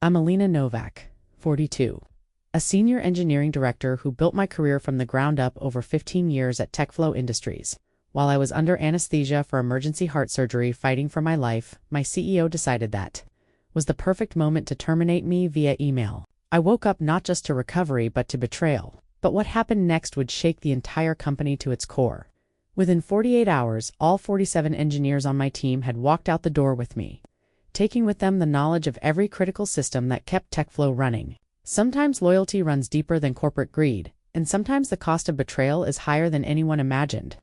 I'm Alina Novak, 42, a senior engineering director who built my career from the ground up over 15 years at TechFlow Industries. While I was under anesthesia for emergency heart surgery fighting for my life, my CEO decided that was the perfect moment to terminate me via email. I woke up not just to recovery but to betrayal. But what happened next would shake the entire company to its core. Within 48 hours, all 47 engineers on my team had walked out the door with me, taking with them the knowledge of every critical system that kept TechFlow running. Sometimes loyalty runs deeper than corporate greed, and sometimes the cost of betrayal is higher than anyone imagined.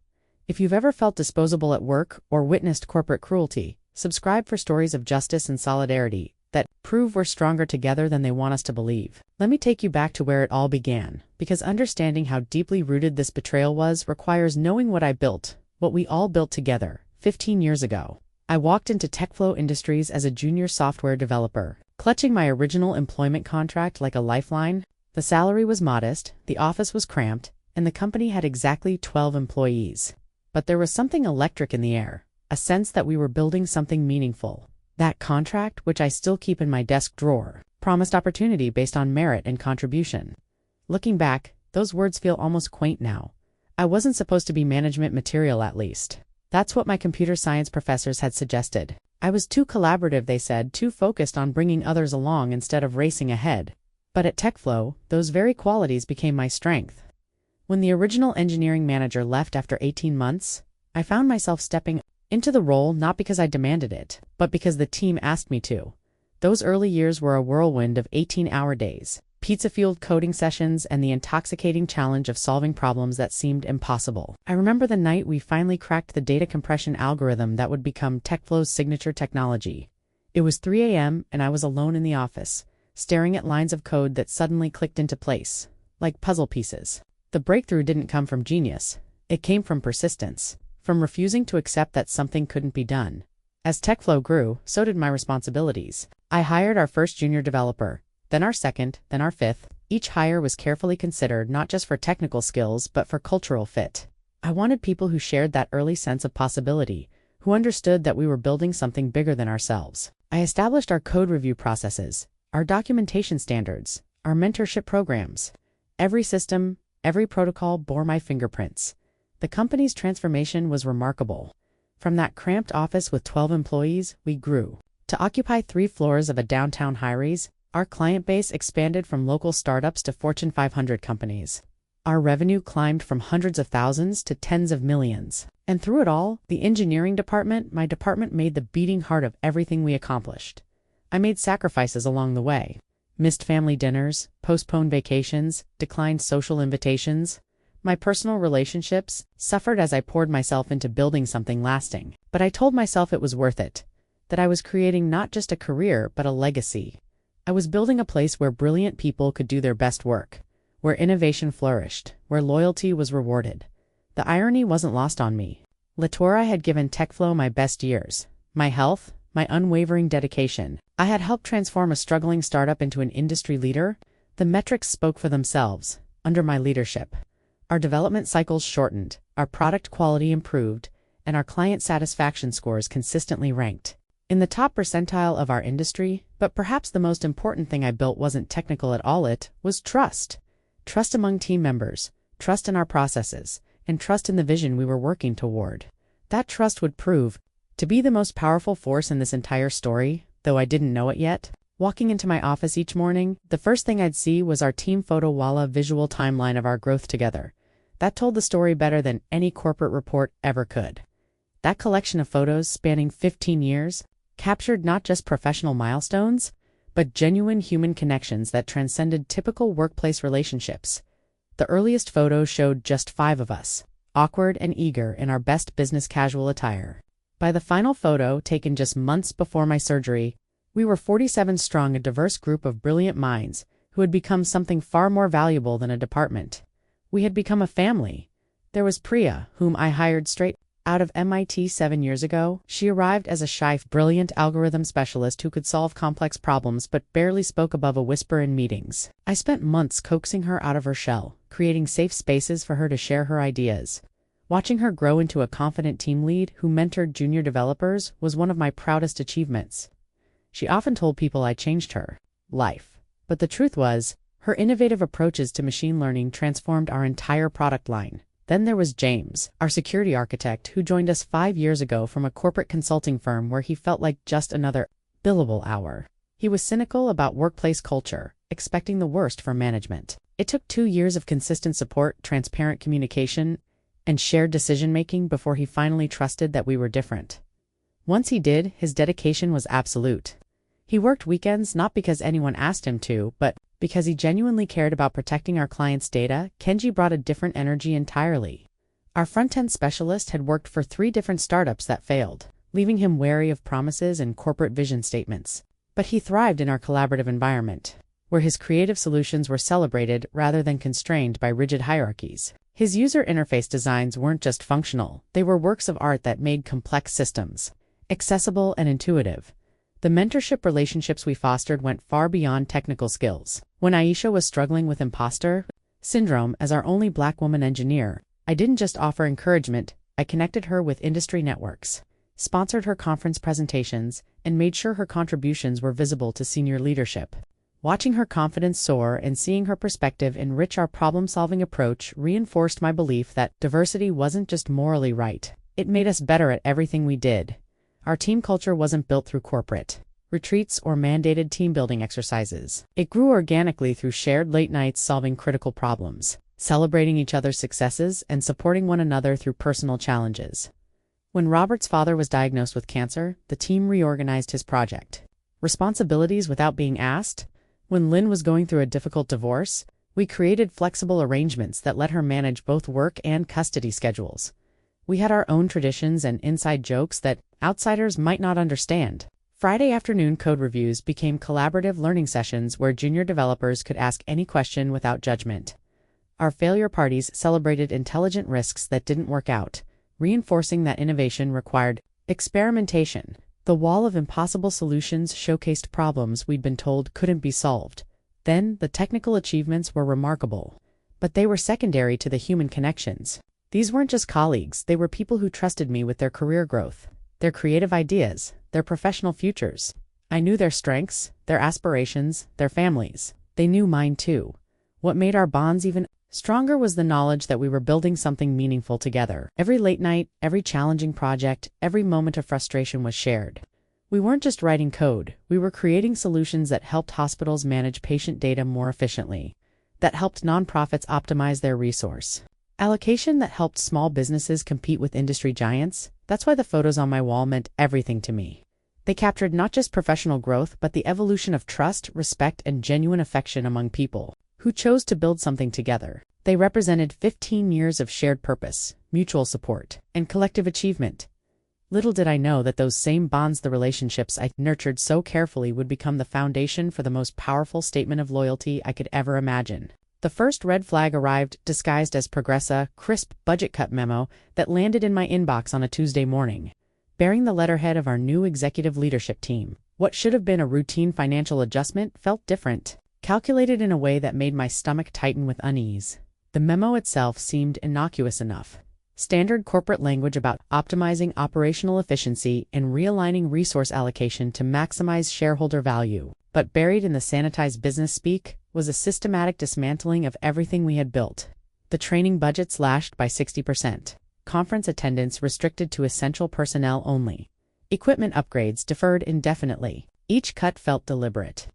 If you've ever felt disposable at work or witnessed corporate cruelty, subscribe for stories of justice and solidarity that prove we're stronger together than they want us to believe. Let me take you back to where it all began, because understanding how deeply rooted this betrayal was requires knowing what I built, what we all built together, 15 years ago. I walked into TechFlow Industries as a junior software developer, clutching my original employment contract like a lifeline. The salary was modest, the office was cramped, and the company had exactly 12 employees. But there was something electric in the air, a sense that we were building something meaningful. That contract, which I still keep in my desk drawer, promised opportunity based on merit and contribution. Looking back, those words feel almost quaint now. I wasn't supposed to be management material, at least. That's what my computer science professors had suggested. I was too collaborative, they said, too focused on bringing others along instead of racing ahead. But at TechFlow, those very qualities became my strength. When the original engineering manager left after 18 months, I found myself stepping into the role not because I demanded it, but because the team asked me to. Those early years were a whirlwind of 18-hour days, pizza-fueled coding sessions, and the intoxicating challenge of solving problems that seemed impossible. I remember the night we finally cracked the data compression algorithm that would become TechFlow's signature technology. It was 3 a.m. and I was alone in the office, staring at lines of code that suddenly clicked into place, like puzzle pieces. The breakthrough didn't come from genius. It came from persistence, from refusing to accept that something couldn't be done. As TechFlow grew, so did my responsibilities. I hired our first junior developer, then our second, then our fifth. Each hire was carefully considered not just for technical skills but for cultural fit. I wanted people who shared that early sense of possibility, who understood that we were building something bigger than ourselves. I established our code review processes, our documentation standards, our mentorship programs. Every system, every protocol bore my fingerprints. The company's transformation was remarkable. From that cramped office with 12 employees, we grew to occupy 3 floors of a downtown high-rise. Our client base expanded from local startups to Fortune 500 companies. Our revenue climbed from hundreds of thousands to tens of millions. And through it all, the engineering department, my department, made the beating heart of everything we accomplished. I made sacrifices along the way. Missed family dinners, postponed vacations, declined social invitations. My personal relationships suffered as I poured myself into building something lasting. But I told myself it was worth it, that I was creating not just a career but a legacy. I was building a place where brilliant people could do their best work, where innovation flourished, where loyalty was rewarded. The irony wasn't lost on me. Latour had given TechFlow my best years, my health, my unwavering dedication. I had helped transform a struggling startup into an industry leader. The metrics spoke for themselves. Under my leadership, our development cycles shortened, our product quality improved, and our client satisfaction scores consistently ranked in the top percentile of our industry. But perhaps the most important thing I built wasn't technical at all. It was trust. Trust among team members, trust in our processes, and trust in the vision we were working toward. That trust would prove to be the most powerful force in this entire story, though I didn't know it yet. Walking into my office each morning, the first thing I'd see was our team photo wall, visual timeline of our growth together. That told the story better than any corporate report ever could. That collection of photos spanning 15 years captured not just professional milestones, but genuine human connections that transcended typical workplace relationships. The earliest photos showed just 5 of us, awkward and eager in our best business casual attire. By the final photo, taken just months before my surgery, we were 47 strong, a diverse group of brilliant minds who had become something far more valuable than a department. We had become a family. There was Priya, whom I hired straight out of MIT 7 years ago. She arrived as a shy, brilliant algorithm specialist who could solve complex problems but barely spoke above a whisper in meetings. I spent months coaxing her out of her shell, creating safe spaces for her to share her ideas. Watching her grow into a confident team lead who mentored junior developers was one of my proudest achievements. She often told people I changed her. life. But the truth was, her innovative approaches to machine learning transformed our entire product line. Then there was James, our security architect, who joined us 5 years ago from a corporate consulting firm where he felt like just another billable hour. He was cynical about workplace culture, expecting the worst from management. It took 2 years of consistent support, transparent communication, and shared decision-making before he finally trusted that we were different. Once he did, his dedication was absolute. He worked weekends not because anyone asked him to, but because he genuinely cared about protecting our clients' data. Kenji brought a different energy entirely. Our front-end specialist had worked for 3 different startups that failed, leaving him wary of promises and corporate vision statements. But he thrived in our collaborative environment, where his creative solutions were celebrated rather than constrained by rigid hierarchies. His user interface designs weren't just functional, they were works of art that made complex systems accessible and intuitive. The mentorship relationships we fostered went far beyond technical skills. When Aisha was struggling with imposter syndrome as our only Black woman engineer, I didn't just offer encouragement, I connected her with industry networks, sponsored her conference presentations, and made sure her contributions were visible to senior leadership. Watching her confidence soar and seeing her perspective enrich our problem-solving approach reinforced my belief that diversity wasn't just morally right. It made us better at everything we did. Our team culture wasn't built through corporate retreats or mandated team-building exercises. It grew organically through shared late nights solving critical problems, celebrating each other's successes, and supporting one another through personal challenges. When Robert's father was diagnosed with cancer, the team reorganized his project responsibilities without being asked. When Lynn was going through a difficult divorce, we created flexible arrangements that let her manage both work and custody schedules. We had our own traditions and inside jokes that outsiders might not understand. Friday afternoon code reviews became collaborative learning sessions where junior developers could ask any question without judgment. Our failure parties celebrated intelligent risks that didn't work out, reinforcing that innovation required experimentation. The wall of impossible solutions showcased problems we'd been told couldn't be solved. Then, the technical achievements were remarkable, but they were secondary to the human connections. These weren't just colleagues, they were people who trusted me with their career growth, their creative ideas, their professional futures. I knew their strengths, their aspirations, their families. They knew mine too. What made our bonds even stronger was the knowledge that we were building something meaningful together. Every late night, every challenging project, every moment of frustration was shared. We weren't just writing code, we were creating solutions that helped hospitals manage patient data more efficiently, that helped nonprofits optimize their resource allocation, that helped small businesses compete with industry giants. That's why the photos on my wall meant everything to me. They captured not just professional growth, but the evolution of trust, respect, and genuine affection among people who chose to build something together. They represented 15 years of shared purpose, mutual support, and collective achievement. Little did I know that those same bonds, the relationships I nurtured so carefully, would become the foundation for the most powerful statement of loyalty I could ever imagine. The first red flag arrived disguised as Progressa, crisp budget cut memo that landed in my inbox on a Tuesday morning, bearing the letterhead of our new executive leadership team. What should have been a routine financial adjustment felt different, calculated in a way that made my stomach tighten with unease. The memo itself seemed innocuous enough. Standard corporate language about optimizing operational efficiency and realigning resource allocation to maximize shareholder value. But buried in the sanitized business speak was a systematic dismantling of everything we had built. The training budget slashed by 60%. Conference attendance restricted to essential personnel only. Equipment upgrades deferred indefinitely. Each cut felt deliberate,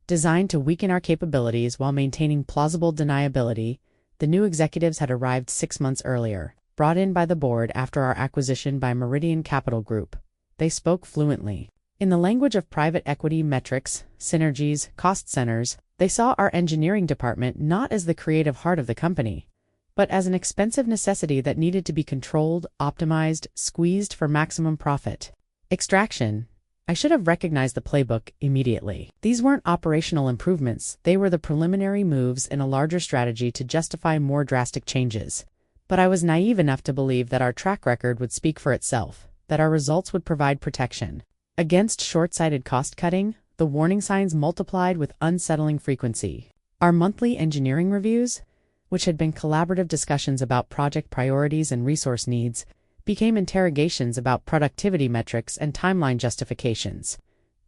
designed to weaken our capabilities while maintaining plausible deniability. The new executives had arrived 6 months earlier, brought in by the board after our acquisition by Meridian Capital Group. They spoke fluently. In the language of private equity metrics, synergies, cost centers, they saw our engineering department not as the creative heart of the company, but as an expensive necessity that needed to be controlled, optimized, squeezed for maximum profit extraction. I should have recognized the playbook immediately. These weren't operational improvements, they were the preliminary moves in a larger strategy to justify more drastic changes. But I was naive enough to believe that our track record would speak for itself, that our results would provide protection against short-sighted cost-cutting. The warning signs multiplied with unsettling frequency. Our monthly engineering reviews, which had been collaborative discussions about project priorities and resource needs, became interrogations about productivity metrics and timeline justifications.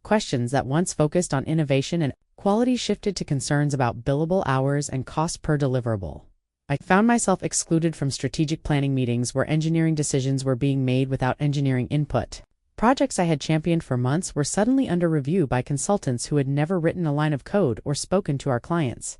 Questions that once focused on innovation and quality shifted to concerns about billable hours and cost per deliverable. I found myself excluded from strategic planning meetings where engineering decisions were being made without engineering input. Projects I had championed for months were suddenly under review by consultants who had never written a line of code or spoken to our clients.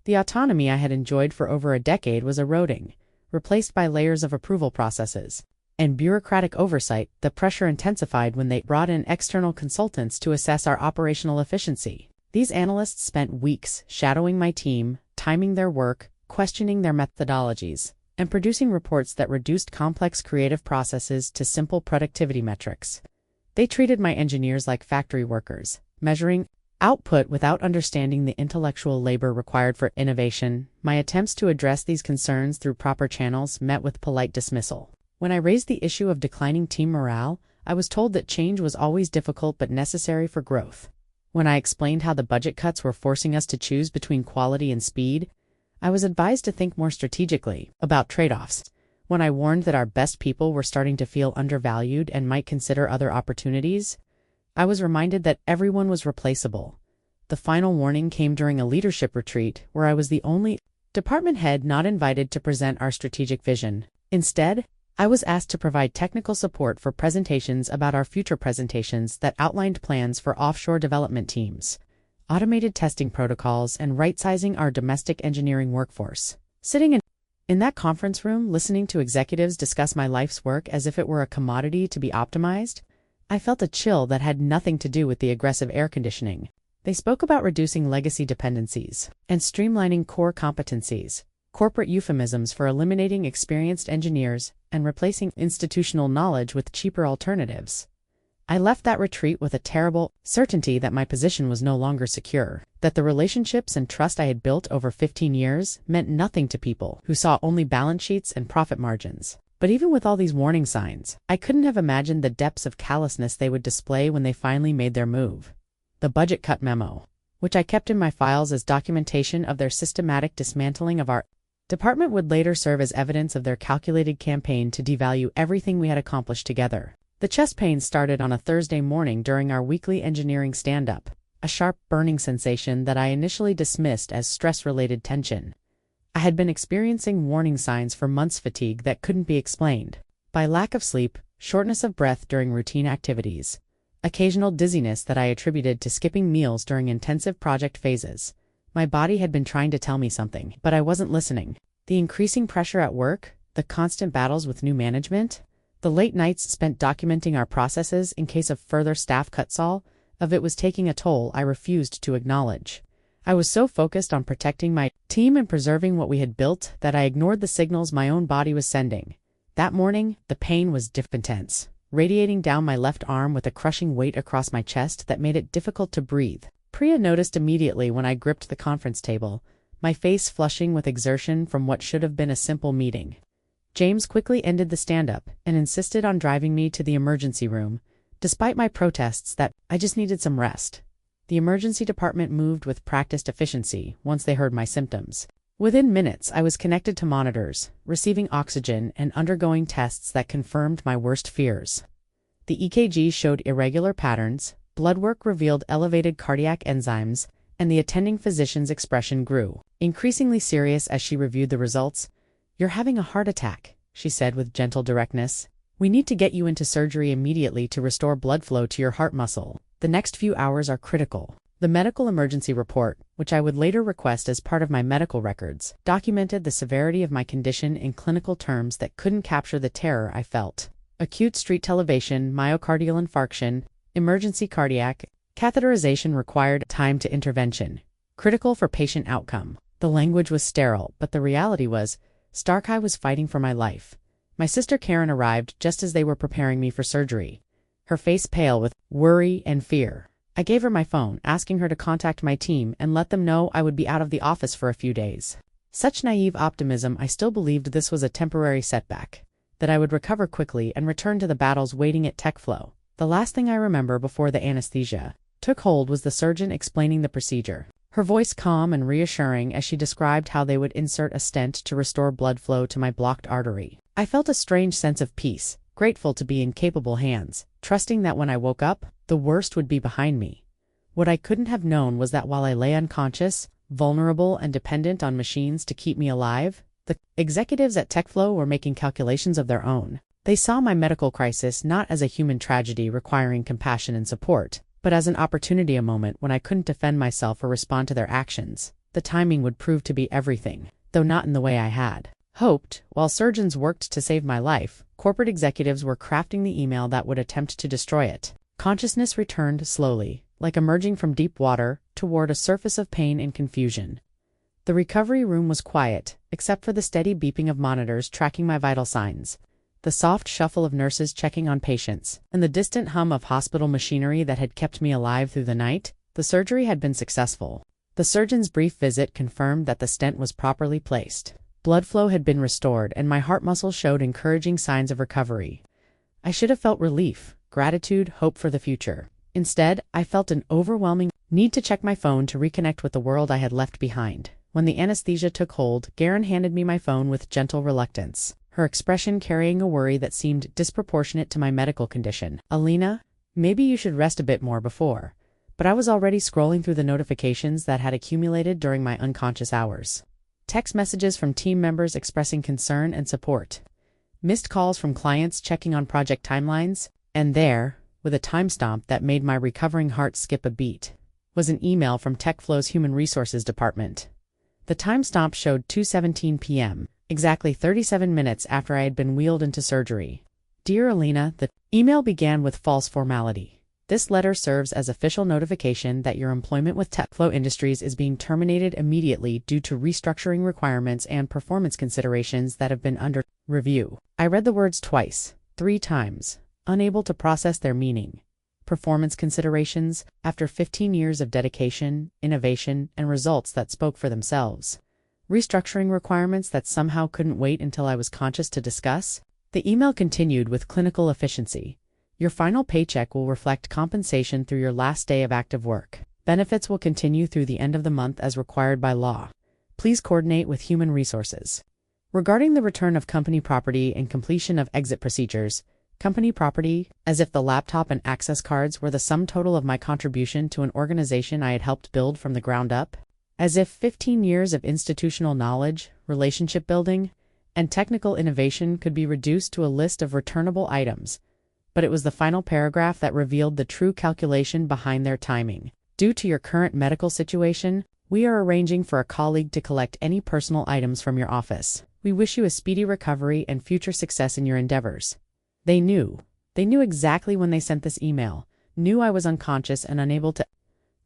The autonomy I had enjoyed for over a decade was eroding, replaced by layers of approval processes and bureaucratic oversight. The pressure intensified when they brought in external consultants to assess our operational efficiency. These analysts spent weeks shadowing my team, timing their work, questioning their methodologies, and producing reports that reduced complex creative processes to simple productivity metrics. They treated my engineers like factory workers, measuring output without understanding the intellectual labor required for innovation. My attempts to address these concerns through proper channels met with polite dismissal. When I raised the issue of declining team morale, I was told that change was always difficult but necessary for growth. When I explained how the budget cuts were forcing us to choose between quality and speed, I was advised to think more strategically about trade-offs. When I warned that our best people were starting to feel undervalued and might consider other opportunities, I was reminded that everyone was replaceable. The final warning came during a leadership retreat where I was the only department head not invited to present our strategic vision. Instead, I was asked to provide technical support for presentations about our future presentations that outlined plans for offshore development teams, automated testing protocols, and right-sizing our domestic engineering workforce. Sitting in that conference room, listening to executives discuss my life's work as if it were a commodity to be optimized, I felt a chill that had nothing to do with the aggressive air conditioning. They spoke about reducing legacy dependencies and streamlining core competencies, corporate euphemisms for eliminating experienced engineers and replacing institutional knowledge with cheaper alternatives. I left that retreat with a terrible certainty that my position was no longer secure, that the relationships and trust I had built over 15 years meant nothing to people who saw only balance sheets and profit margins. But even with all these warning signs, I couldn't have imagined the depths of callousness they would display when they finally made their move. The budget cut memo, which I kept in my files as documentation of their systematic dismantling of our department, would later serve as evidence of their calculated campaign to devalue everything we had accomplished together. The chest pain started on a Thursday morning during our weekly engineering stand-up, a sharp burning sensation that I initially dismissed as stress-related tension. I had been experiencing warning signs for months: fatigue that couldn't be explained by lack of sleep, shortness of breath during routine activities, occasional dizziness that I attributed to skipping meals during intensive project phases. My body had been trying to tell me something, but I wasn't listening. The increasing pressure at work, the constant battles with new management, the late nights spent documenting our processes in case of further staff cuts, all of it was taking a toll I refused to acknowledge. I was so focused on protecting my team and preserving what we had built that I ignored the signals my own body was sending. That morning, the pain was intense, radiating down my left arm with a crushing weight across my chest that made it difficult to breathe. Priya noticed immediately when I gripped the conference table, my face flushing with exertion from what should have been a simple meeting. James quickly ended the stand-up and insisted on driving me to the emergency room, despite my protests that I just needed some rest. The emergency department moved with practiced efficiency once they heard my symptoms. Within minutes, I was connected to monitors, receiving oxygen and undergoing tests that confirmed my worst fears. The EKG showed irregular patterns, blood work revealed elevated cardiac enzymes, and the attending physician's expression grew increasingly serious as she reviewed the results. "You're having a heart attack," she said with gentle directness. "We need to get you into surgery immediately to restore blood flow to your heart muscle. The next few hours are critical." The medical emergency report, which I would later request as part of my medical records, documented the severity of my condition in clinical terms that couldn't capture the terror I felt. Acute street elevation, myocardial infarction, emergency cardiac catheterization required time to intervention, critical for patient outcome. The language was sterile, but the reality was, Starkey was fighting for my life. My sister Karen arrived just as they were preparing me for surgery, her face pale with worry and fear. I gave her my phone, asking her to contact my team and let them know I would be out of the office for a few days. Such naive optimism. I still believed this was a temporary setback, that I would recover quickly and return to the battles waiting at TechFlow. The last thing I remember before the anesthesia took hold was the surgeon explaining the procedure, her voice calm and reassuring as she described how they would insert a stent to restore blood flow to my blocked artery. I felt a strange sense of peace, grateful to be in capable hands, trusting that when I woke up, the worst would be behind me. What I couldn't have known was that while I lay unconscious, vulnerable, and dependent on machines to keep me alive, the executives at TechFlow were making calculations of their own. They saw my medical crisis not as a human tragedy requiring compassion and support, but as an opportunity, a moment when I couldn't defend myself or respond to their actions. The timing would prove to be everything, though not in the way I had hoped. While surgeons worked to save my life, corporate executives were crafting the email that would attempt to destroy it. Consciousness returned slowly, like emerging from deep water, toward a surface of pain and confusion. The recovery room was quiet, except for the steady beeping of monitors tracking my vital signs, the soft shuffle of nurses checking on patients, and the distant hum of hospital machinery that had kept me alive through the night. The surgery had been successful. The surgeon's brief visit confirmed that the stent was properly placed. Blood flow had been restored, and my heart muscle showed encouraging signs of recovery. I should have felt relief, gratitude, hope for the future. Instead, I felt an overwhelming need to check my phone to reconnect with the world I had left behind. When the anesthesia took hold, Garen handed me my phone with gentle reluctance, her expression carrying a worry that seemed disproportionate to my medical condition. "Alina, maybe you should rest a bit more before." But I was already scrolling through the notifications that had accumulated during my unconscious hours. Text messages from team members expressing concern and support. Missed calls from clients checking on project timelines. And there, with a timestamp that made my recovering heart skip a beat, was an email from TechFlow's Human Resources Department. The timestamp showed 2:17 p.m., exactly 37 minutes after I had been wheeled into surgery. "Dear Alina," the email began with false formality. "This letter serves as official notification that your employment with TechFlow Industries is being terminated immediately due to restructuring requirements and performance considerations that have been under review." I read the words twice, 3 times, unable to process their meaning. Performance considerations, after 15 years of dedication, innovation, and results that spoke for themselves. Restructuring requirements that somehow couldn't wait until I was conscious to discuss. The email continued with clinical efficiency. "Your final paycheck will reflect compensation through your last day of active work. Benefits will continue through the end of the month as required by law. Please coordinate with Human Resources." Regarding the return of company property and completion of exit procedures, company property, as if the laptop and access cards were the sum total of my contribution to an organization I had helped build from the ground up. As if 15 years of institutional knowledge, relationship building, and technical innovation could be reduced to a list of returnable items. But it was the final paragraph that revealed the true calculation behind their timing. "Due to your current medical situation, we are arranging for a colleague to collect any personal items from your office. We wish you a speedy recovery and future success in your endeavors." They knew. They knew exactly when they sent this email, knew I was unconscious and unable to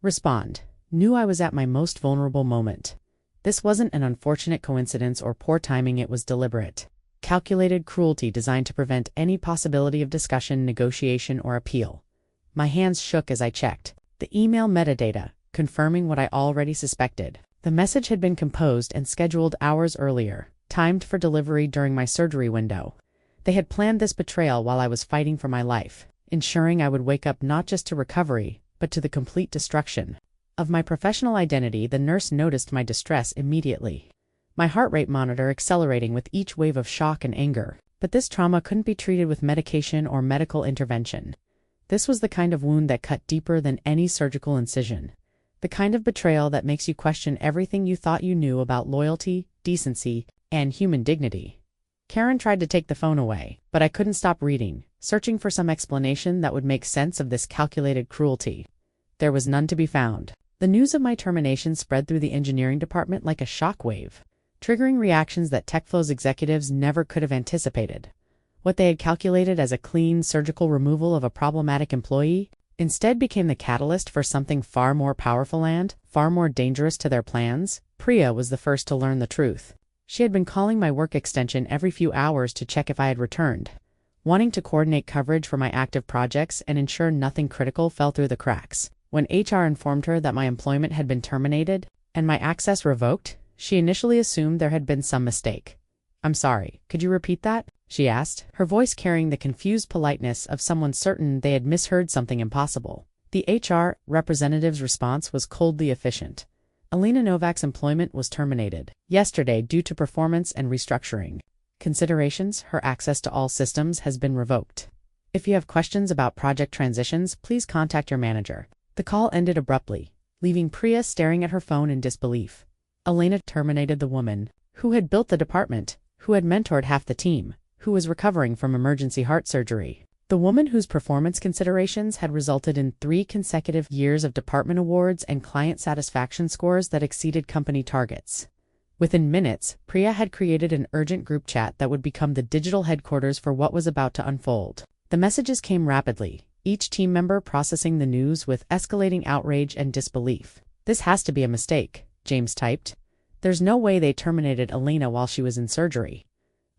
respond, knew I was at my most vulnerable moment. This wasn't an unfortunate coincidence or poor timing, it was deliberate. Calculated cruelty designed to prevent any possibility of discussion, negotiation, or appeal. My hands shook as I checked the email metadata, confirming what I already suspected. The message had been composed and scheduled hours earlier, timed for delivery during my surgery window. They had planned this betrayal while I was fighting for my life, ensuring I would wake up not just to recovery, but to the complete destruction of my professional identity. The nurse noticed my distress immediately, my heart rate monitor accelerating with each wave of shock and anger. But this trauma couldn't be treated with medication or medical intervention. This was the kind of wound that cut deeper than any surgical incision. The kind of betrayal that makes you question everything you thought you knew about loyalty, decency, and human dignity. Karen tried to take the phone away, but I couldn't stop reading, searching for some explanation that would make sense of this calculated cruelty. There was none to be found. The news of my termination spread through the engineering department like a shockwave, triggering reactions that TechFlow's executives never could have anticipated. What they had calculated as a clean surgical removal of a problematic employee instead became the catalyst for something far more powerful and far more dangerous to their plans. Priya was the first to learn the truth. She had been calling my work extension every few hours to check if I had returned, wanting to coordinate coverage for my active projects and ensure nothing critical fell through the cracks. When HR informed her that my employment had been terminated and my access revoked, she initially assumed there had been some mistake. "I'm sorry, could you repeat that?" she asked, her voice carrying the confused politeness of someone certain they had misheard something impossible. The HR representative's response was coldly efficient. Alina Novak's employment was terminated yesterday due to performance and restructuring considerations. Her access to all systems has been revoked. If you have questions about project transitions, please contact your manager. The call ended abruptly, leaving Priya staring at her phone in disbelief. Elena terminated the woman who had built the department, who had mentored half the team, who was recovering from emergency heart surgery. The woman whose performance considerations had resulted in 3 consecutive years of department awards and client satisfaction scores that exceeded company targets. Within minutes, Priya had created an urgent group chat that would become the digital headquarters for what was about to unfold. The messages came rapidly, each team member processing the news with escalating outrage and disbelief. "This has to be a mistake," James typed. "There's no way they terminated Elena while she was in surgery."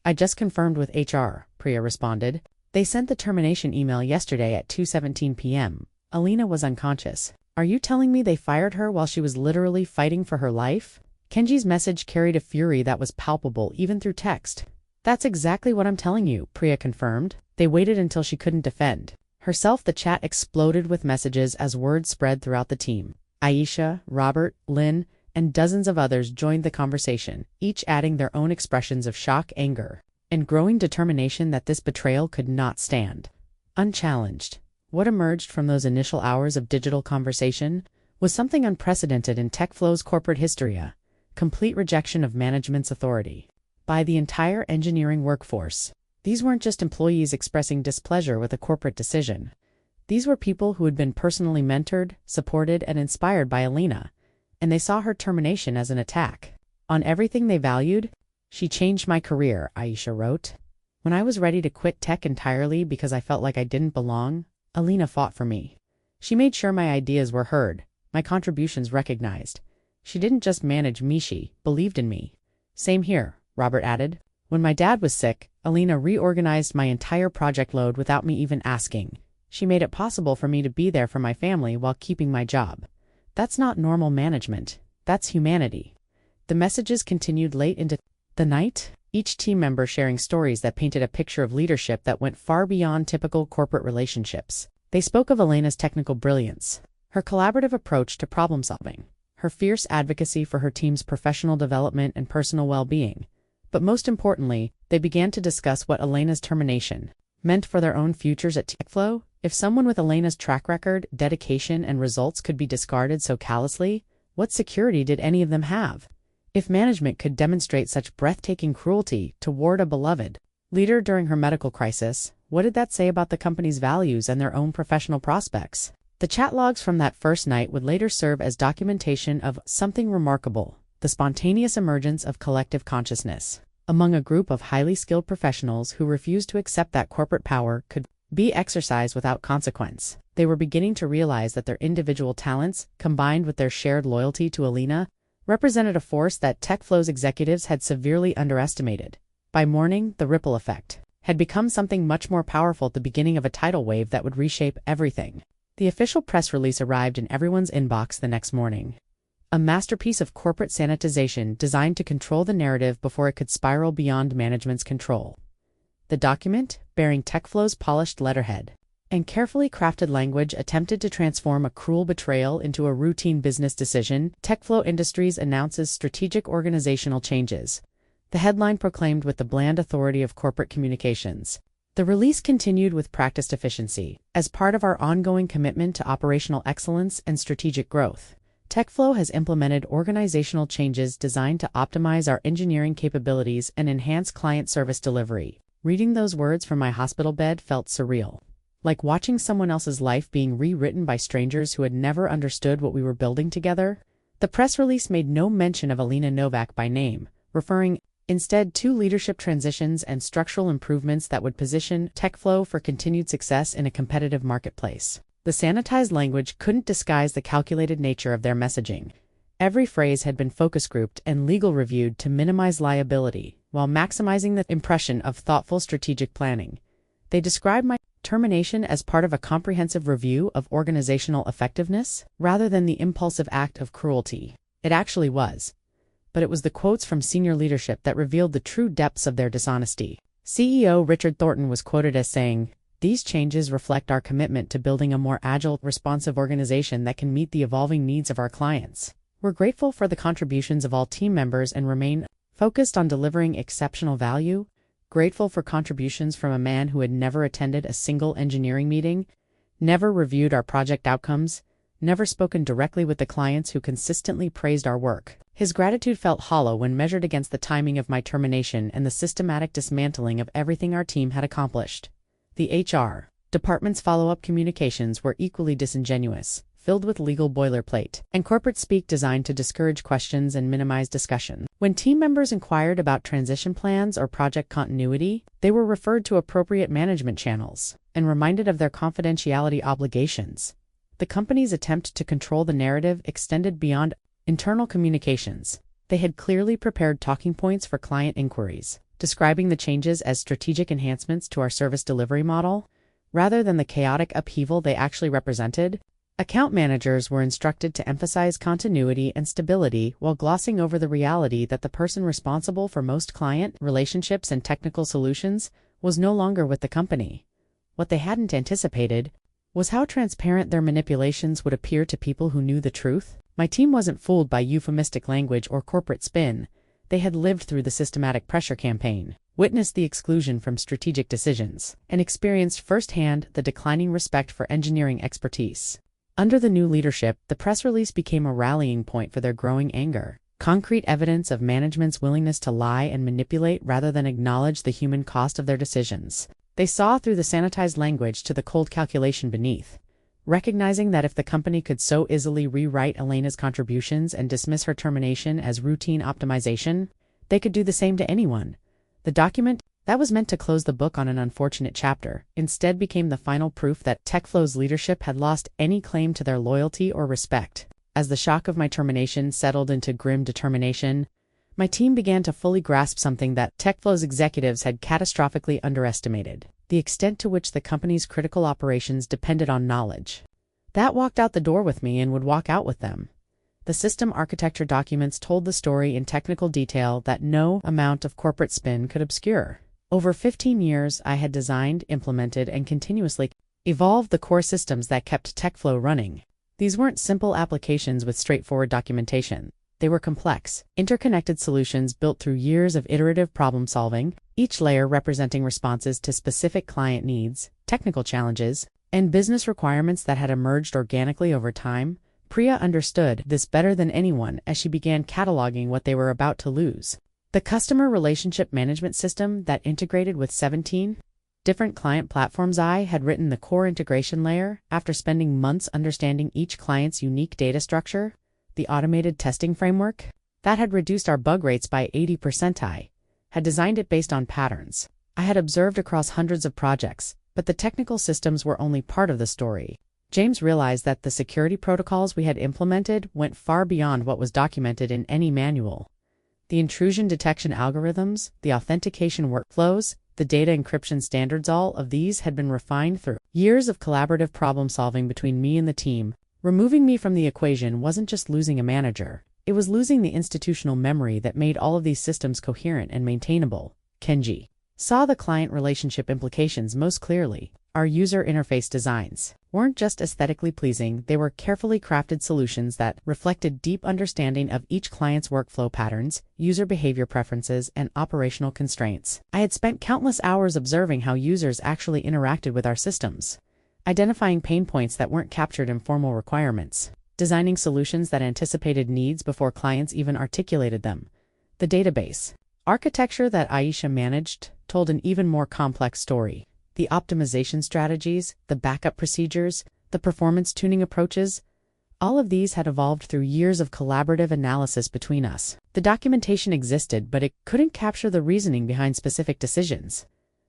"I just confirmed with HR," Priya responded. "They sent the termination email yesterday at 2:17 p.m. Elena was unconscious. Are you telling me they fired her while she was literally fighting for her life?" Kenji's message carried a fury that was palpable even through text. "That's exactly what I'm telling you," Priya confirmed. They waited until she couldn't defend herself. The chat exploded with messages as word spread throughout the team. Aisha, Robert, Lynn, and dozens of others joined the conversation, each adding their own expressions of shock, anger, and growing determination that this betrayal could not stand unchallenged. What emerged from those initial hours of digital conversation was something unprecedented in TechFlow's corporate history: a complete rejection of management's authority by the entire engineering workforce. These weren't just employees expressing displeasure with a corporate decision. These were people who had been personally mentored, supported, and inspired by Elena, and they saw her termination as an attack on everything they valued. "She changed my career," Aisha wrote. "When I was ready to quit tech entirely because I felt like I didn't belong, Elena fought for me. She made sure my ideas were heard, my contributions recognized. She didn't just manage me, she believed in me." "Same here," Robert added. "When my dad was sick, Elena reorganized my entire project load without me even asking. She made it possible for me to be there for my family while keeping my job. That's not normal management. That's humanity." The messages continued late into the night, each team member sharing stories that painted a picture of leadership that went far beyond typical corporate relationships. They spoke of Elena's technical brilliance, her collaborative approach to problem solving, her fierce advocacy for her team's professional development and personal well-being. But most importantly, they began to discuss what Elena's termination meant for their own futures at TechFlow. If someone with Elena's track record, dedication, and results could be discarded so callously, what security did any of them have? If management could demonstrate such breathtaking cruelty toward a beloved leader during her medical crisis, what did that say about the company's values and their own professional prospects? The chat logs from that first night would later serve as documentation of something remarkable: the spontaneous emergence of collective consciousness among a group of highly skilled professionals who refused to accept that corporate power could be exercised without consequence. They were beginning to realize that their individual talents, combined with their shared loyalty to Elena, represented a force that TechFlow's executives had severely underestimated. By morning, the ripple effect had become something much more powerful, at the beginning of a tidal wave that would reshape everything. The official press release arrived in everyone's inbox the next morning. A masterpiece of corporate sanitization designed to control the narrative before it could spiral beyond management's control. The document, bearing TechFlow's polished letterhead and carefully crafted language, attempted to transform a cruel betrayal into a routine business decision. TechFlow Industries announces strategic organizational changes. The headline proclaimed with the bland authority of corporate communications. The release continued with practiced efficiency. As part of our ongoing commitment to operational excellence and strategic growth, TechFlow has implemented organizational changes designed to optimize our engineering capabilities and enhance client service delivery. Reading those words from my hospital bed felt surreal, like watching someone else's life being rewritten by strangers who had never understood what we were building together. The press release made no mention of Elena Novak by name, referring instead to leadership transitions and structural improvements that would position TechFlow for continued success in a competitive marketplace. The sanitized language couldn't disguise the calculated nature of their messaging. Every phrase had been focus grouped and legal reviewed to minimize liability, while maximizing the impression of thoughtful strategic planning. They described my termination as part of a comprehensive review of organizational effectiveness, rather than the impulsive act of cruelty. It actually was. But it was the quotes from senior leadership that revealed the true depths of their dishonesty. CEO Richard Thornton was quoted as saying, "These changes reflect our commitment to building a more agile, responsive organization that can meet the evolving needs of our clients. We're grateful for the contributions of all team members and remain focused on delivering exceptional value, grateful for contributions from a man who had never attended a single engineering meeting, never reviewed our project outcomes, never spoken directly with the clients who consistently praised our work. His gratitude felt hollow when measured against the timing of my termination and the systematic dismantling of everything our team had accomplished. The HR department's follow-up communications were equally disingenuous, filled with legal boilerplate and corporate speak designed to discourage questions and minimize discussion. When team members inquired about transition plans or project continuity, they were referred to appropriate management channels and reminded of their confidentiality obligations. The company's attempt to control the narrative extended beyond internal communications. They had clearly prepared talking points for client inquiries, describing the changes as strategic enhancements to our service delivery model, rather than the chaotic upheaval they actually represented. Account managers were instructed to emphasize continuity and stability while glossing over the reality that the person responsible for most client relationships and technical solutions was no longer with the company. What they hadn't anticipated was how transparent their manipulations would appear to people who knew the truth. My team wasn't fooled by euphemistic language or corporate spin. They had lived through the systematic pressure campaign, witnessed the exclusion from strategic decisions, and experienced firsthand the declining respect for engineering expertise. Under the new leadership, the press release became a rallying point for their growing anger, concrete evidence of management's willingness to lie and manipulate rather than acknowledge the human cost of their decisions. They saw through the sanitized language to the cold calculation beneath, recognizing that if the company could so easily rewrite Elena's contributions and dismiss her termination as routine optimization, they could do the same to anyone. The document that was meant to close the book on an unfortunate chapter instead became the final proof that TechFlow's leadership had lost any claim to their loyalty or respect. As the shock of my termination settled into grim determination, my team began to fully grasp something that TechFlow's executives had catastrophically underestimated: the extent to which the company's critical operations depended on knowledge. That walked out the door with me and would walk out with them. The system architecture documents told the story in technical detail that no amount of corporate spin could obscure. Over 15 years, I had designed, implemented, and continuously evolved the core systems that kept TechFlow running. These weren't simple applications with straightforward documentation. They were complex, interconnected solutions built through years of iterative problem-solving, each layer representing responses to specific client needs, technical challenges, and business requirements that had emerged organically over time. Priya understood this better than anyone as she began cataloging what they were about to lose. The customer relationship management system that integrated with 17 different client platforms. I had written the core integration layer after spending months understanding each client's unique data structure. The automated testing framework that had reduced our bug rates by 80%. I had designed it based on patterns I had observed across hundreds of projects, but the technical systems were only part of the story. James realized that the security protocols we had implemented went far beyond what was documented in any manual. The intrusion detection algorithms, the authentication workflows, the data encryption standards, all of these had been refined through years of collaborative problem solving between me and the team. Removing me from the equation wasn't just losing a manager, it was losing the institutional memory that made all of these systems coherent and maintainable. Kenji saw the client relationship implications most clearly. Our user interface designs weren't just aesthetically pleasing, they were carefully crafted solutions that reflected deep understanding of each client's workflow patterns, user behavior preferences, and operational constraints. I had spent countless hours observing how users actually interacted with our systems, identifying pain points that weren't captured in formal requirements, designing solutions that anticipated needs before clients even articulated them. The database architecture that Aisha managed told an even more complex story. The optimization strategies, the backup procedures, the performance tuning approaches, all of these had evolved through years of collaborative analysis between us. The documentation existed, but it couldn't capture the reasoning behind specific decisions,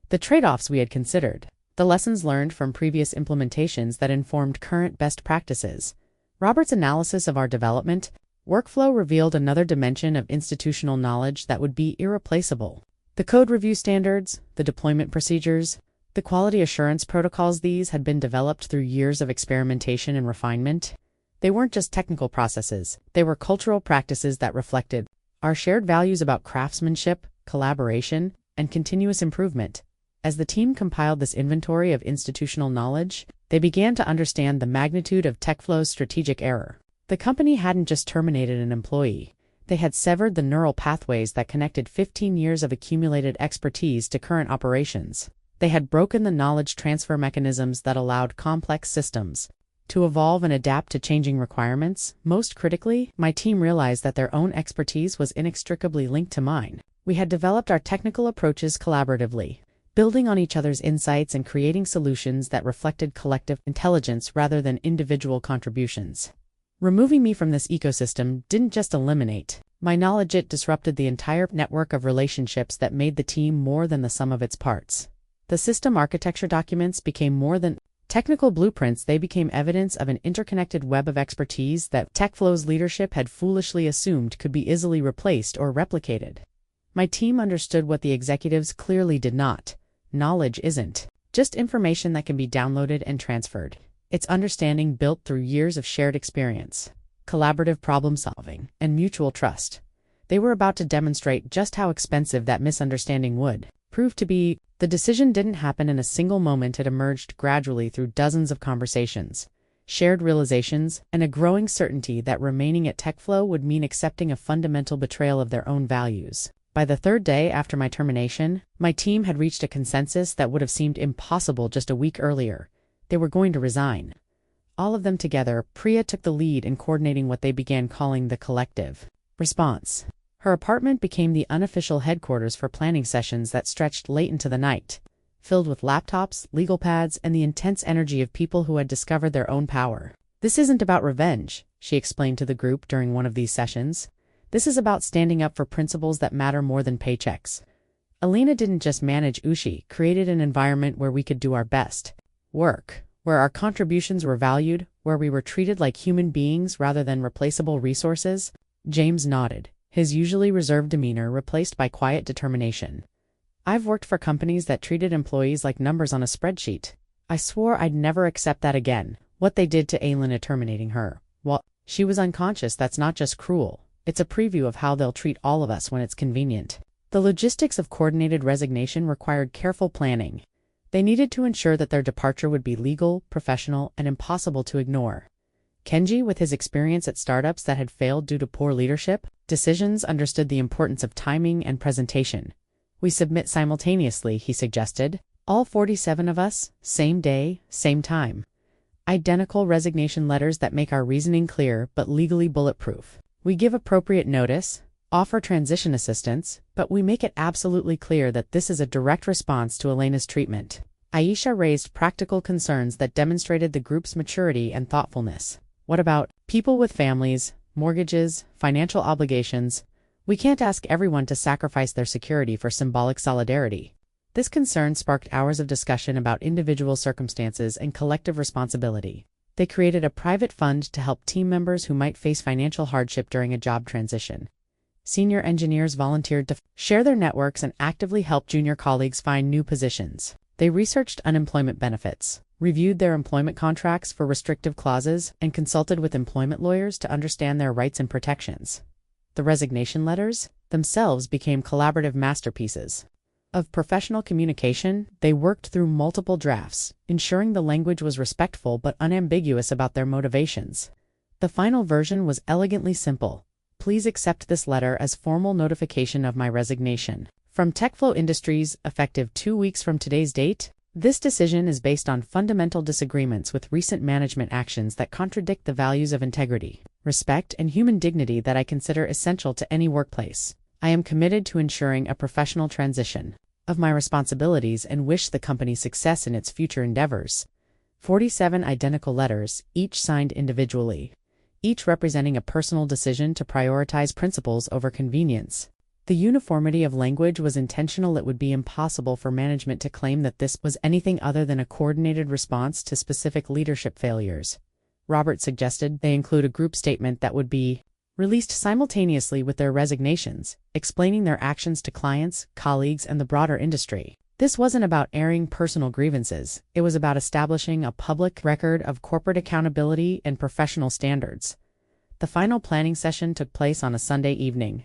the trade-offs we had considered, the lessons learned from previous implementations that informed current best practices. Robert's analysis of our development workflow revealed another dimension of institutional knowledge that would be irreplaceable. The code review standards, the deployment procedures, the quality assurance protocols, these had been developed through years of experimentation and refinement. They weren't just technical processes, they were cultural practices that reflected our shared values about craftsmanship, collaboration, and continuous improvement. As the team compiled this inventory of institutional knowledge, they began to understand the magnitude of TechFlow's strategic error. The company hadn't just terminated an employee, They had severed the neural pathways that connected 15 years of accumulated expertise to current operations. They had broken the knowledge transfer mechanisms that allowed complex systems to evolve and adapt to changing requirements. Most critically, my team realized that their own expertise was inextricably linked to mine. We had developed our technical approaches collaboratively, building on each other's insights and creating solutions that reflected collective intelligence rather than individual contributions. Removing me from this ecosystem didn't just eliminate my knowledge, it disrupted the entire network of relationships that made the team more than the sum of its parts. The system architecture documents became more than technical blueprints, they became evidence of an interconnected web of expertise that TechFlow's leadership had foolishly assumed could be easily replaced or replicated. My team understood what the executives clearly did not. Knowledge isn't just information that can be downloaded and transferred. It's understanding built through years of shared experience, collaborative problem solving, and mutual trust. They were about to demonstrate just how expensive that misunderstanding would prove to be. The decision didn't happen in a single moment, it emerged gradually through dozens of conversations, shared realizations, and a growing certainty that remaining at TechFlow would mean accepting a fundamental betrayal of their own values. By the third day after my termination, my team had reached a consensus that would have seemed impossible just a week earlier. They were going to resign. All of them together. Priya took the lead in coordinating what they began calling the collective response. Her apartment became the unofficial headquarters for planning sessions that stretched late into the night, filled with laptops, legal pads, and the intense energy of people who had discovered their own power. "This isn't about revenge," she explained to the group during one of these sessions. "This is about standing up for principles that matter more than paychecks." Alina didn't just manage Ushi, created an environment where we could do our best work, where our contributions were valued, where we were treated like human beings rather than replaceable resources. James nodded, his usually reserved demeanor replaced by quiet determination. "I've worked for companies that treated employees like numbers on a spreadsheet. I swore I'd never accept that again." What they did to Aelina, terminating her while she was unconscious, that's not just cruel. It's a preview of how they'll treat all of us when it's convenient. The logistics of coordinated resignation required careful planning. They needed to ensure that their departure would be legal, professional, and impossible to ignore. Kenji, with his experience at startups that had failed due to poor leadership decisions, understood the importance of timing and presentation. "We submit simultaneously," he suggested. "All 47 of us, same day, same time. Identical resignation letters that make our reasoning clear but legally bulletproof. We give appropriate notice, offer transition assistance, but we make it absolutely clear that this is a direct response to Elena's treatment." Aisha raised practical concerns that demonstrated the group's maturity and thoughtfulness. "What about people with families, mortgages, financial obligations? We can't ask everyone to sacrifice their security for symbolic solidarity." This concern sparked hours of discussion about individual circumstances and collective responsibility. They created a private fund to help team members who might face financial hardship during a job transition. Senior engineers volunteered to share their networks and actively help junior colleagues find new positions. They researched unemployment benefits, reviewed their employment contracts for restrictive clauses, and consulted with employment lawyers to understand their rights and protections. The resignation letters themselves became collaborative masterpieces of professional communication. They worked through multiple drafts, ensuring the language was respectful but unambiguous about their motivations. The final version was elegantly simple. "Please accept this letter as formal notification of my resignation. From TechFlow Industries, effective 2 weeks from today's date. This decision is based on fundamental disagreements with recent management actions that contradict the values of integrity, respect, and human dignity that I consider essential to any workplace. I am committed to ensuring a professional transition of my responsibilities and wish the company success in its future endeavors." 47 identical letters, each signed individually, each representing a personal decision to prioritize principles over convenience. The uniformity of language was intentional. It would be impossible for management to claim that this was anything other than a coordinated response to specific leadership failures. Robert suggested they include a group statement that would be released simultaneously with their resignations, explaining their actions to clients, colleagues, and the broader industry. This wasn't about airing personal grievances. It was about establishing a public record of corporate accountability and professional standards. The final planning session took place on a Sunday evening.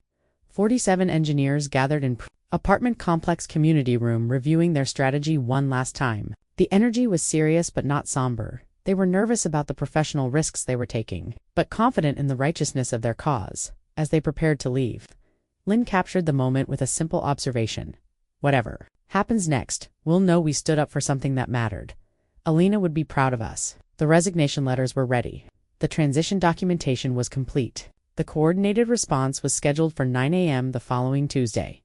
47 engineers gathered in apartment complex community room, reviewing their strategy one last time. The energy was serious but not somber. They were nervous about the professional risks they were taking, but confident in the righteousness of their cause. As they prepared to leave, Lynn captured the moment with a simple observation. Whatever happens next, we'll know we stood up for something that mattered. Alina would be proud of us. The resignation letters were ready. The transition documentation was complete. The coordinated response was scheduled for 9 a.m. the following Tuesday.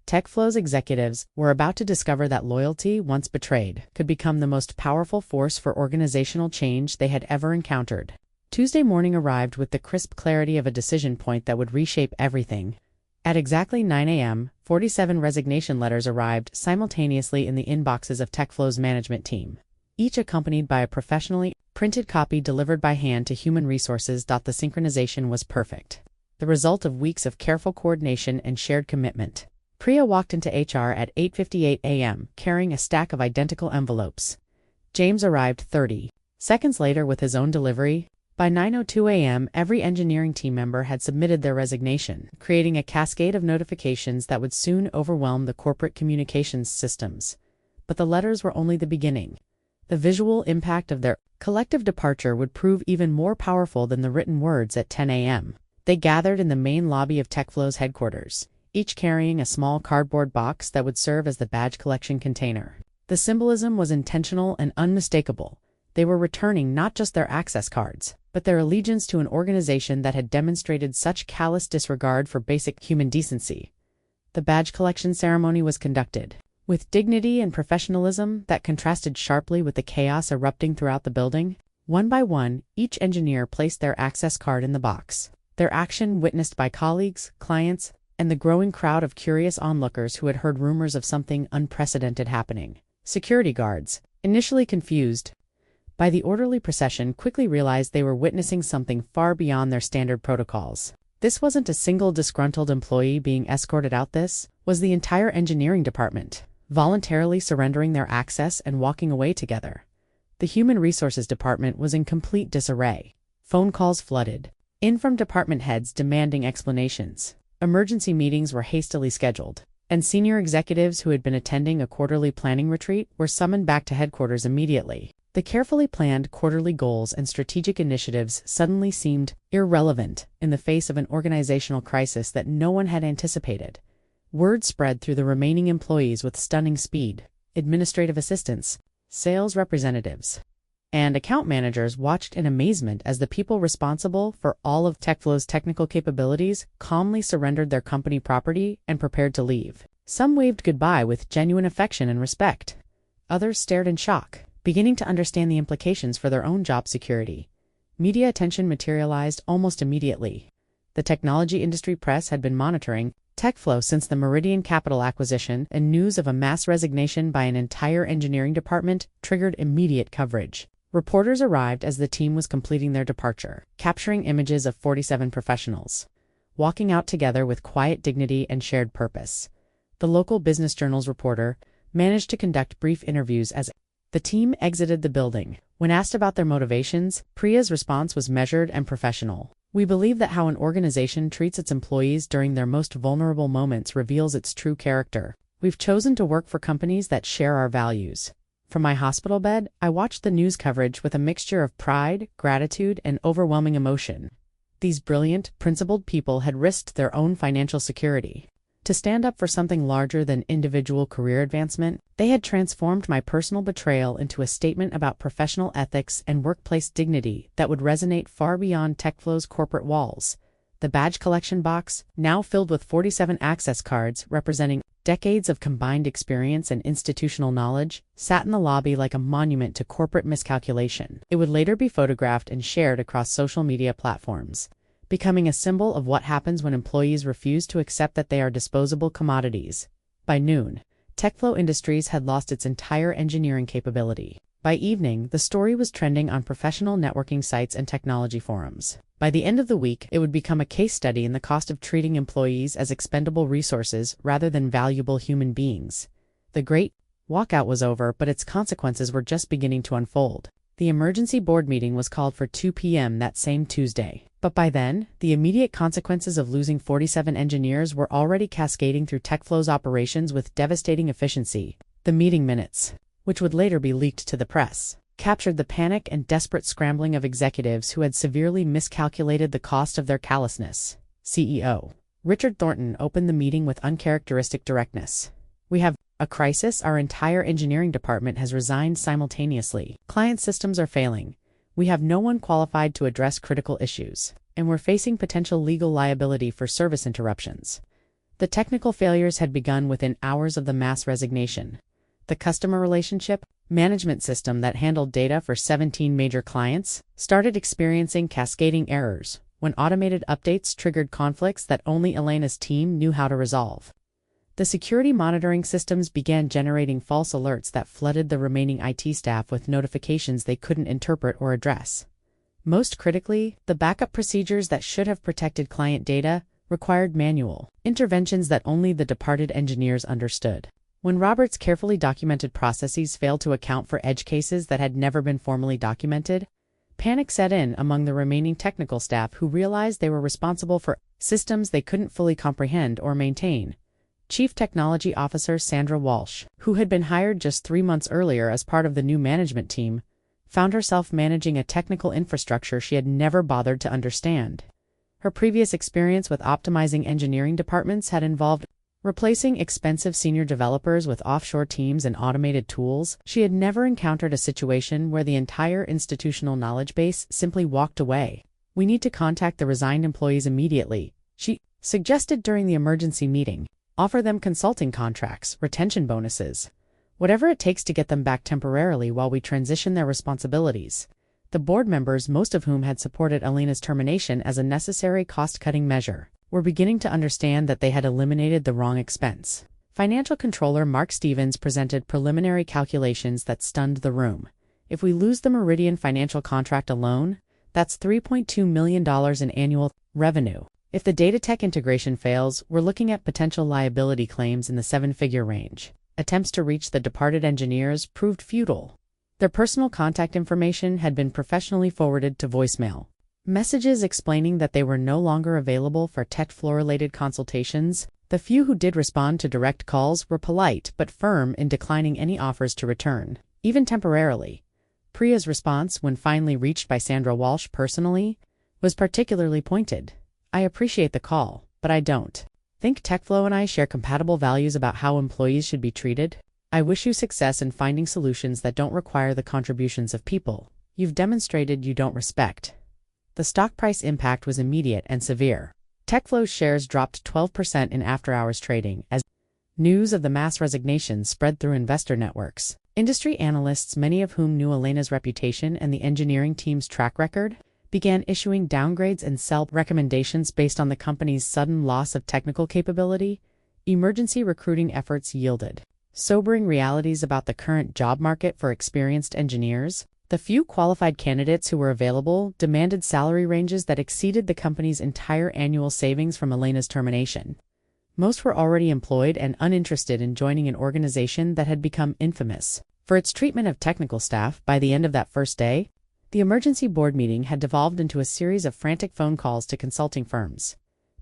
TechFlow's executives were about to discover that loyalty, once betrayed, could become the most powerful force for organizational change they had ever encountered. Tuesday morning arrived with the crisp clarity of a decision point that would reshape everything. At exactly 9 a.m., 47 resignation letters arrived simultaneously in the inboxes of TechFlow's management team, each accompanied by a professionally printed copy delivered by hand to Human Resources. The synchronization was perfect, the result of weeks of careful coordination and shared commitment. Priya walked into HR at 8:58 a.m., carrying a stack of identical envelopes. James arrived 30 seconds later with his own delivery. By 9:02 a.m., every engineering team member had submitted their resignation, creating a cascade of notifications that would soon overwhelm the corporate communications systems. But the letters were only the beginning. The visual impact of their collective departure would prove even more powerful than the written words at 10 a.m. They gathered in the main lobby of TechFlow's headquarters, each carrying a small cardboard box that would serve as the badge collection container. The symbolism was intentional and unmistakable. They were returning not just their access cards, but their allegiance to an organization that had demonstrated such callous disregard for basic human decency. The badge collection ceremony was conducted with dignity and professionalism that contrasted sharply with the chaos erupting throughout the building. One by one, each engineer placed their access card in the box, their action witnessed by colleagues, clients, and the growing crowd of curious onlookers who had heard rumors of something unprecedented happening. Security guards, initially confused by the orderly procession, quickly realized they were witnessing something far beyond their standard protocols. This wasn't a single disgruntled employee being escorted out. This was the entire engineering department, voluntarily surrendering their access and walking away together. The Human Resources department was in complete disarray. Phone calls flooded in from department heads demanding explanations. Emergency meetings were hastily scheduled, and senior executives who had been attending a quarterly planning retreat were summoned back to headquarters immediately. The carefully planned quarterly goals and strategic initiatives suddenly seemed irrelevant in the face of an organizational crisis that no one had anticipated. Word spread through the remaining employees with stunning speed. Administrative assistants, sales representatives, and account managers watched in amazement as the people responsible for all of TechFlow's technical capabilities calmly surrendered their company property and prepared to leave. Some waved goodbye with genuine affection and respect. Others stared in shock, beginning to understand the implications for their own job security. Media attention materialized almost immediately. The technology industry press had been monitoring TechFlow since the Meridian Capital acquisition, and news of a mass resignation by an entire engineering department triggered immediate coverage. Reporters arrived as the team was completing their departure, capturing images of 47 professionals walking out together with quiet dignity and shared purpose. The local business journal's reporter managed to conduct brief interviews as the team exited the building. When asked about their motivations, Priya's response was measured and professional. "We believe that how an organization treats its employees during their most vulnerable moments reveals its true character. We've chosen to work for companies that share our values." From my hospital bed, I watched the news coverage with a mixture of pride, gratitude, and overwhelming emotion. These brilliant, principled people had risked their own financial security to stand up for something larger than individual career advancement. They had transformed my personal betrayal into a statement about professional ethics and workplace dignity that would resonate far beyond TechFlow's corporate walls. The badge collection box, now filled with 47 access cards representing decades of combined experience and institutional knowledge, sat in the lobby like a monument to corporate miscalculation. It would later be photographed and shared across social media platforms, becoming a symbol of what happens when employees refuse to accept that they are disposable commodities. By noon, TechFlow Industries had lost its entire engineering capability. By evening, the story was trending on professional networking sites and technology forums. By the end of the week, it would become a case study in the cost of treating employees as expendable resources rather than valuable human beings. The great walkout was over, but its consequences were just beginning to unfold. The emergency board meeting was called for 2 p.m. that same Tuesday. But by then, the immediate consequences of losing 47 engineers were already cascading through TechFlow's operations with devastating efficiency. The meeting minutes, which would later be leaked to the press, captured the panic and desperate scrambling of executives who had severely miscalculated the cost of their callousness. CEO Richard Thornton opened the meeting with uncharacteristic directness. "We have a crisis. Our entire engineering department has resigned simultaneously. Client systems are failing. We have no one qualified to address critical issues, and we're facing potential legal liability for service interruptions." The technical failures had begun within hours of the mass resignation. The customer relationship management system that handled data for 17 major clients started experiencing cascading errors when automated updates triggered conflicts that only Elena's team knew how to resolve. The security monitoring systems began generating false alerts that flooded the remaining IT staff with notifications they couldn't interpret or address. Most critically, the backup procedures that should have protected client data required manual interventions that only the departed engineers understood. When Robert's carefully documented processes failed to account for edge cases that had never been formally documented, panic set in among the remaining technical staff who realized they were responsible for systems they couldn't fully comprehend or maintain. Chief Technology Officer Sandra Walsh, who had been hired just 3 months earlier as part of the new management team, found herself managing a technical infrastructure she had never bothered to understand. Her previous experience with optimizing engineering departments had involved replacing expensive senior developers with offshore teams and automated tools. She had never encountered a situation where the entire institutional knowledge base simply walked away. "We need to contact the resigned employees immediately," she suggested during the emergency meeting. "Offer them consulting contracts, retention bonuses, whatever it takes to get them back temporarily while we transition their responsibilities." The board members, most of whom had supported Elena's termination as a necessary cost-cutting measure, were beginning to understand that they had eliminated the wrong expense. Financial controller Mark Stevens presented preliminary calculations that stunned the room. "If we lose the Meridian financial contract alone, that's $3.2 million in annual revenue. If the Datatech integration fails, we're looking at potential liability claims in the 7-figure range." Attempts to reach the departed engineers proved futile. Their personal contact information had been professionally forwarded to voicemail. Messages explaining that they were no longer available for TechFlow-related consultations. The few who did respond to direct calls were polite but firm in declining any offers to return, even temporarily. Priya's response, when finally reached by Sandra Walsh personally, was particularly pointed. "I appreciate the call, but I don't think TechFlow and I share compatible values about how employees should be treated. I wish you success in finding solutions that don't require the contributions of people you've demonstrated you don't respect." The stock price impact was immediate and severe. TechFlow's shares dropped 12% in after-hours trading as news of the mass resignation spread through investor networks. Industry analysts, many of whom knew Elena's reputation and the engineering team's track record, began issuing downgrades and sell recommendations based on the company's sudden loss of technical capability. Emergency recruiting efforts yielded sobering realities about the current job market for experienced engineers. The few qualified candidates who were available demanded salary ranges that exceeded the company's entire annual savings from Elena's termination. Most were already employed and uninterested in joining an organization that had become infamous for its treatment of technical staff. By the end of that first day, the emergency board meeting had devolved into a series of frantic phone calls to consulting firms,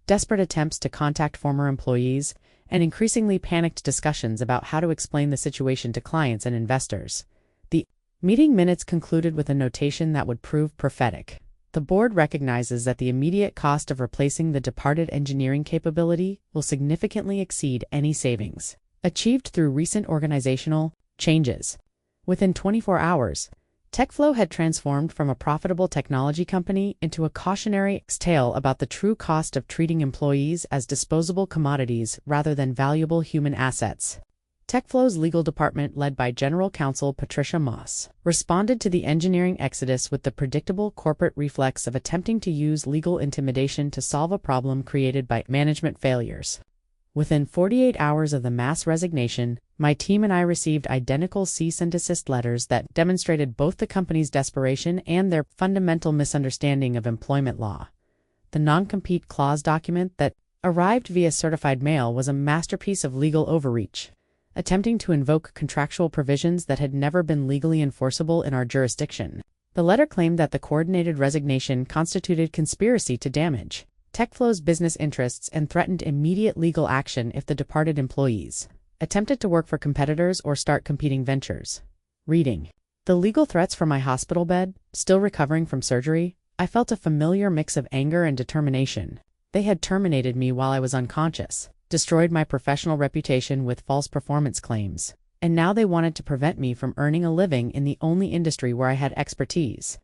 desperate attempts to contact former employees, and increasingly panicked discussions about how to explain the situation to clients and investors. The meeting minutes concluded with a notation that would prove prophetic. "The board recognizes that the immediate cost of replacing the departed engineering capability will significantly exceed any savings achieved through recent organizational changes." Within 24 hours, TechFlow had transformed from a profitable technology company into a cautionary tale about the true cost of treating employees as disposable commodities rather than valuable human assets. TechFlow's legal department, led by General Counsel Patricia Moss, responded to the engineering exodus with the predictable corporate reflex of attempting to use legal intimidation to solve a problem created by management failures. Within 48 hours of the mass resignation, my team and I received identical cease and desist letters that demonstrated both the company's desperation and their fundamental misunderstanding of employment law. The non-compete clause document that arrived via certified mail was a masterpiece of legal overreach, attempting to invoke contractual provisions that had never been legally enforceable in our jurisdiction. The letter claimed that the coordinated resignation constituted conspiracy to damage TechFlow's business interests and threatened immediate legal action if the departed employees attempted to work for competitors or start competing ventures. Reading the legal threats from my hospital bed, still recovering from surgery, I felt a familiar mix of anger and determination. They had terminated me while I was unconscious, destroyed my professional reputation with false performance claims, and now they wanted to prevent me from earning a living in the only industry where I had expertise.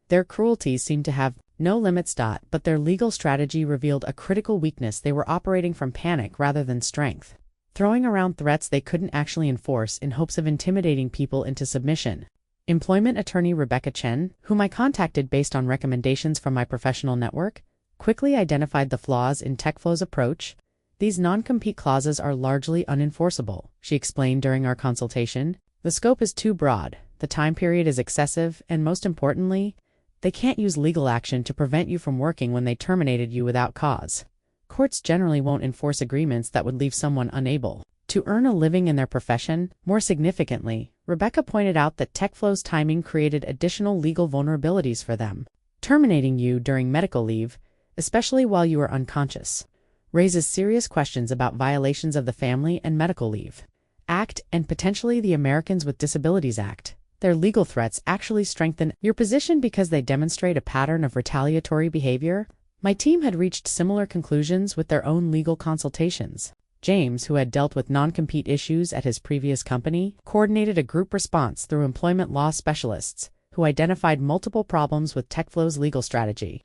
Their cruelty seemed to have no limits. But their legal strategy revealed a critical weakness. They were operating from panic rather than strength, throwing around threats they couldn't actually enforce in hopes of intimidating people into submission. Employment attorney Rebecca Chen, whom I contacted based on recommendations from my professional network, quickly identified the flaws in TechFlow's approach. These non-compete clauses are largely unenforceable, she explained during our consultation. The scope is too broad, the time period is excessive, and most importantly, they can't use legal action to prevent you from working when they terminated you without cause. Courts generally won't enforce agreements that would leave someone unable to earn a living in their profession. More significantly, Rebecca pointed out that TechFlow's timing created additional legal vulnerabilities for them. Terminating you during medical leave, especially while you are unconscious, raises serious questions about violations of the Family and Medical Leave Act and potentially the Americans with Disabilities Act. Their legal threats actually strengthen your position because they demonstrate a pattern of retaliatory behavior. My team had reached similar conclusions with their own legal consultations. James, who had dealt with non-compete issues at his previous company, coordinated a group response through employment law specialists who identified multiple problems with TechFlow's legal strategy.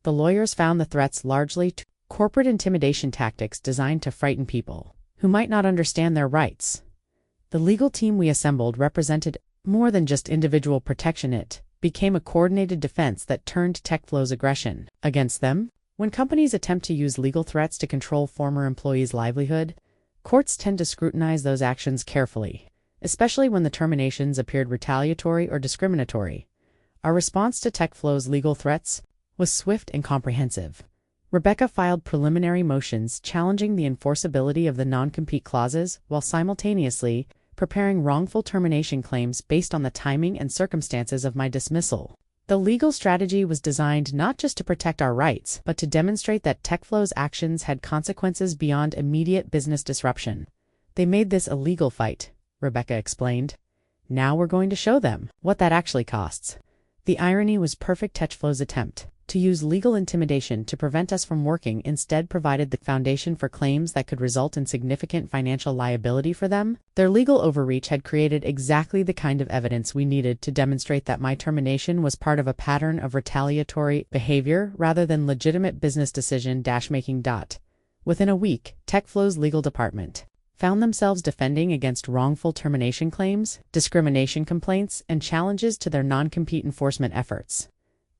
The lawyers found the threats largely to corporate intimidation tactics designed to frighten people who might not understand their rights. The legal team we assembled represented more than just individual protection. It became a coordinated defense that turned TechFlow's aggression against them. When companies attempt to use legal threats to control former employees' livelihood, courts tend to scrutinize those actions carefully, especially when the terminations appeared retaliatory or discriminatory. Our response to TechFlow's legal threats was swift and comprehensive. Rebecca filed preliminary motions challenging the enforceability of the non-compete clauses while simultaneously preparing wrongful termination claims based on the timing and circumstances of my dismissal. The legal strategy was designed not just to protect our rights, but to demonstrate that TechFlow's actions had consequences beyond immediate business disruption. They made this a legal fight, Rebecca explained. Now we're going to show them what that actually costs. The irony was perfect. TechFlow's attempt to use legal intimidation to prevent us from working instead provided the foundation for claims that could result in significant financial liability for them. Their legal overreach had created exactly the kind of evidence we needed to demonstrate that my termination was part of a pattern of retaliatory behavior rather than legitimate business decision-making. Within a week, TechFlow's legal department found themselves defending against wrongful termination claims, discrimination complaints, and challenges to their non-compete enforcement efforts.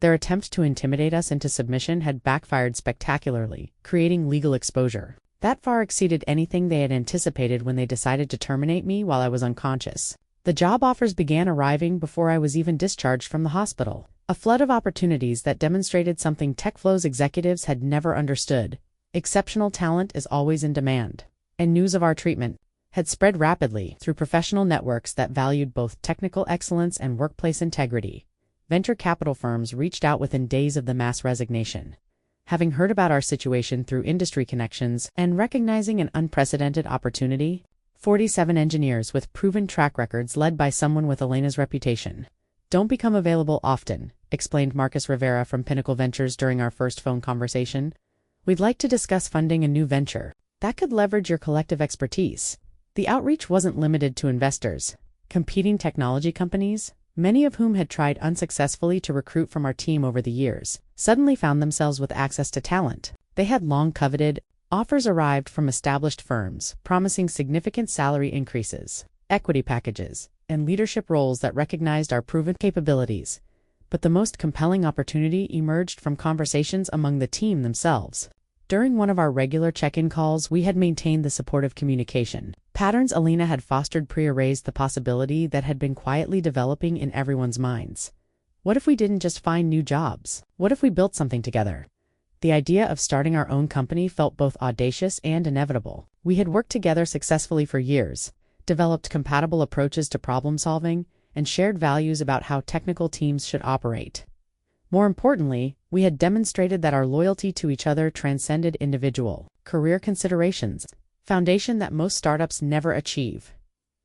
Their attempt to intimidate us into submission had backfired spectacularly, creating legal exposure that far exceeded anything they had anticipated when they decided to terminate me while I was unconscious. The job offers began arriving before I was even discharged from the hospital, a flood of opportunities that demonstrated something TechFlow's executives had never understood. Exceptional talent is always in demand, and news of our treatment had spread rapidly through professional networks that valued both technical excellence and workplace integrity. Venture capital firms reached out within days of the mass resignation. Having heard about our situation through industry connections and recognizing an unprecedented opportunity, 47 engineers with proven track records led by someone with Elena's reputation don't become available often, explained Marcus Rivera from Pinnacle Ventures during our first phone conversation. We'd like to discuss funding a new venture that could leverage your collective expertise. The outreach wasn't limited to investors. Competing technology companies, many of whom had tried unsuccessfully to recruit from our team over the years, suddenly found themselves with access to talent they had long coveted. Offers arrived from established firms, promising significant salary increases, equity packages, and leadership roles that recognized our proven capabilities. But the most compelling opportunity emerged from conversations among the team themselves. During one of our regular check-in calls, we had maintained the supportive communication patterns Elena had fostered. Priya raised the possibility that had been quietly developing in everyone's minds. What if we didn't just find new jobs? What if we built something together? The idea of starting our own company felt both audacious and inevitable. We had worked together successfully for years, developed compatible approaches to problem solving, and shared values about how technical teams should operate. More importantly, we had demonstrated that our loyalty to each other transcended individual career considerations, foundation that most startups never achieve.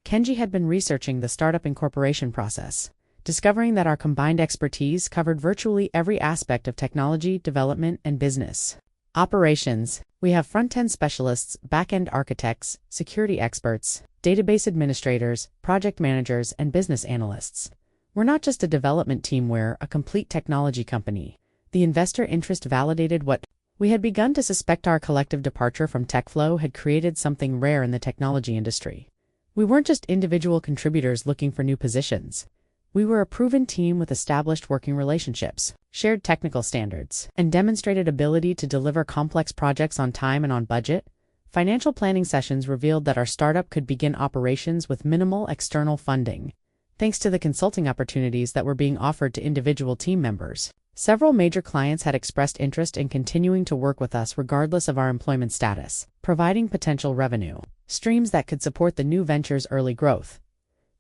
Kenji had been researching the startup incorporation process, discovering that our combined expertise covered virtually every aspect of technology development and business. Operations. We have front-end specialists, back-end architects, security experts, database administrators, project managers, and business analysts. We're not just a development team, we're a complete technology company. The investor interest validated what we had begun to suspect. Our collective departure from TechFlow had created something rare in the technology industry. We weren't just individual contributors looking for new positions. We were a proven team with established working relationships, shared technical standards, and demonstrated ability to deliver complex projects on time and on budget. Financial planning sessions revealed that our startup could begin operations with minimal external funding, thanks to the consulting opportunities that were being offered to individual team members. Several major clients had expressed interest in continuing to work with us regardless of our employment status, providing potential revenue streams that could support the new venture's early growth.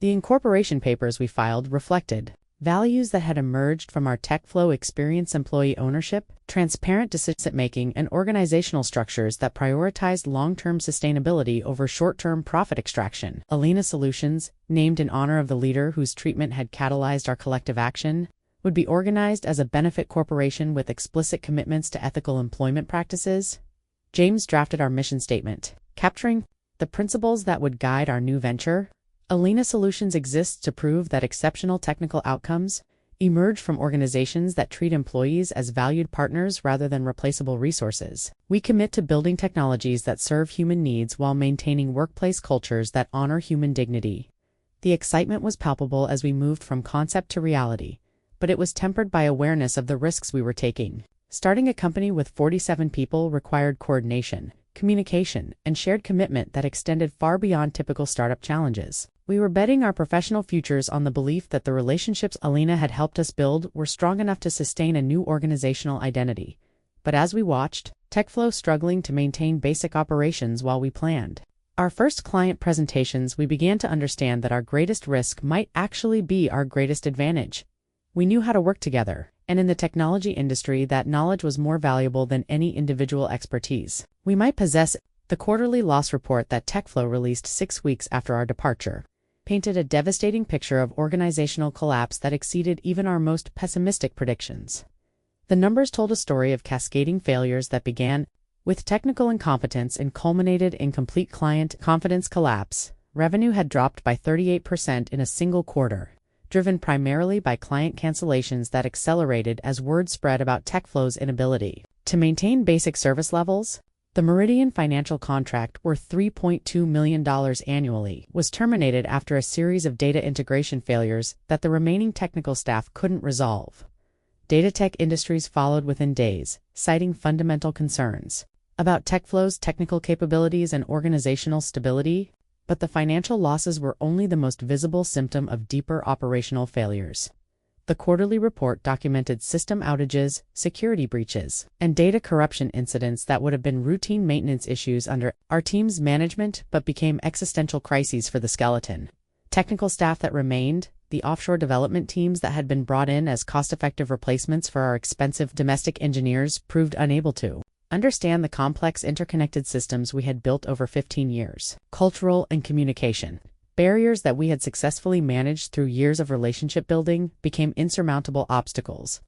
The incorporation papers we filed reflected values that had emerged from our TechFlow experience: employee ownership, transparent decision-making, and organizational structures that prioritized long-term sustainability over short-term profit extraction. Alina Solutions, named in honor of the leader whose treatment had catalyzed our collective action, would be organized as a benefit corporation with explicit commitments to ethical employment practices. James drafted our mission statement, capturing the principles that would guide our new venture. Alina Solutions exists to prove that exceptional technical outcomes emerge from organizations that treat employees as valued partners rather than replaceable resources. We commit to building technologies that serve human needs while maintaining workplace cultures that honor human dignity. The excitement was palpable as we moved from concept to reality, but it was tempered by awareness of the risks we were taking. Starting a company with 47 people required coordination, communication, and shared commitment that extended far beyond typical startup challenges. We were betting our professional futures on the belief that the relationships Alina had helped us build were strong enough to sustain a new organizational identity. But as we watched, TechFlow struggling to maintain basic operations while we planned our first client presentations, we began to understand that our greatest risk might actually be our greatest advantage. We knew how to work together, and in the technology industry, that knowledge was more valuable than any individual expertise we might possess. The quarterly loss report that TechFlow released 6 weeks after our departure painted a devastating picture of organizational collapse that exceeded even our most pessimistic predictions. The numbers told a story of cascading failures that began with technical incompetence and culminated in complete client confidence collapse. Revenue had dropped by 38% in a single quarter, driven primarily by client cancellations that accelerated as word spread about TechFlow's inability to maintain basic service levels. The Meridian financial contract, worth $3.2 million annually, was terminated after a series of data integration failures that the remaining technical staff couldn't resolve. Datatech Industries followed within days, citing fundamental concerns about TechFlow's technical capabilities and organizational stability. But the financial losses were only the most visible symptom of deeper operational failures. The quarterly report documented system outages, security breaches, and data corruption incidents that would have been routine maintenance issues under our team's management but became existential crises for the skeleton technical staff that remained. The offshore development teams that had been brought in as cost-effective replacements for our expensive domestic engineers proved unable to understand the complex interconnected systems we had built over 15 years. Cultural and communication barriers that we had successfully managed through years of relationship building became insurmountable obstacles.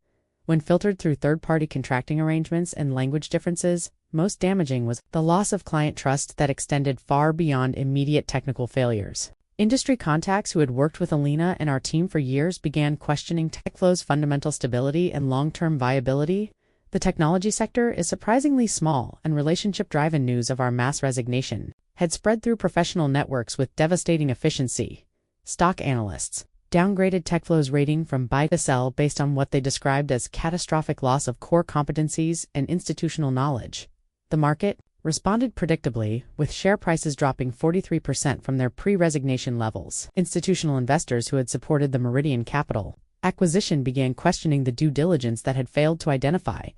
When filtered through third-party contracting arrangements and language differences, most damaging was the loss of client trust that extended far beyond immediate technical failures. Industry contacts who had worked with Alina and our team for years began questioning TechFlow's fundamental stability and long-term viability. The technology sector is surprisingly small, and relationship-driven news of our mass resignation had spread through professional networks with devastating efficiency. Stock analysts downgraded TechFlow's rating from buy to sell based on what they described as catastrophic loss of core competencies and institutional knowledge. The market responded predictably, with share prices dropping 43% from their pre-resignation levels. Institutional investors who had supported the Meridian Capital acquisition began questioning the due diligence that had failed to identify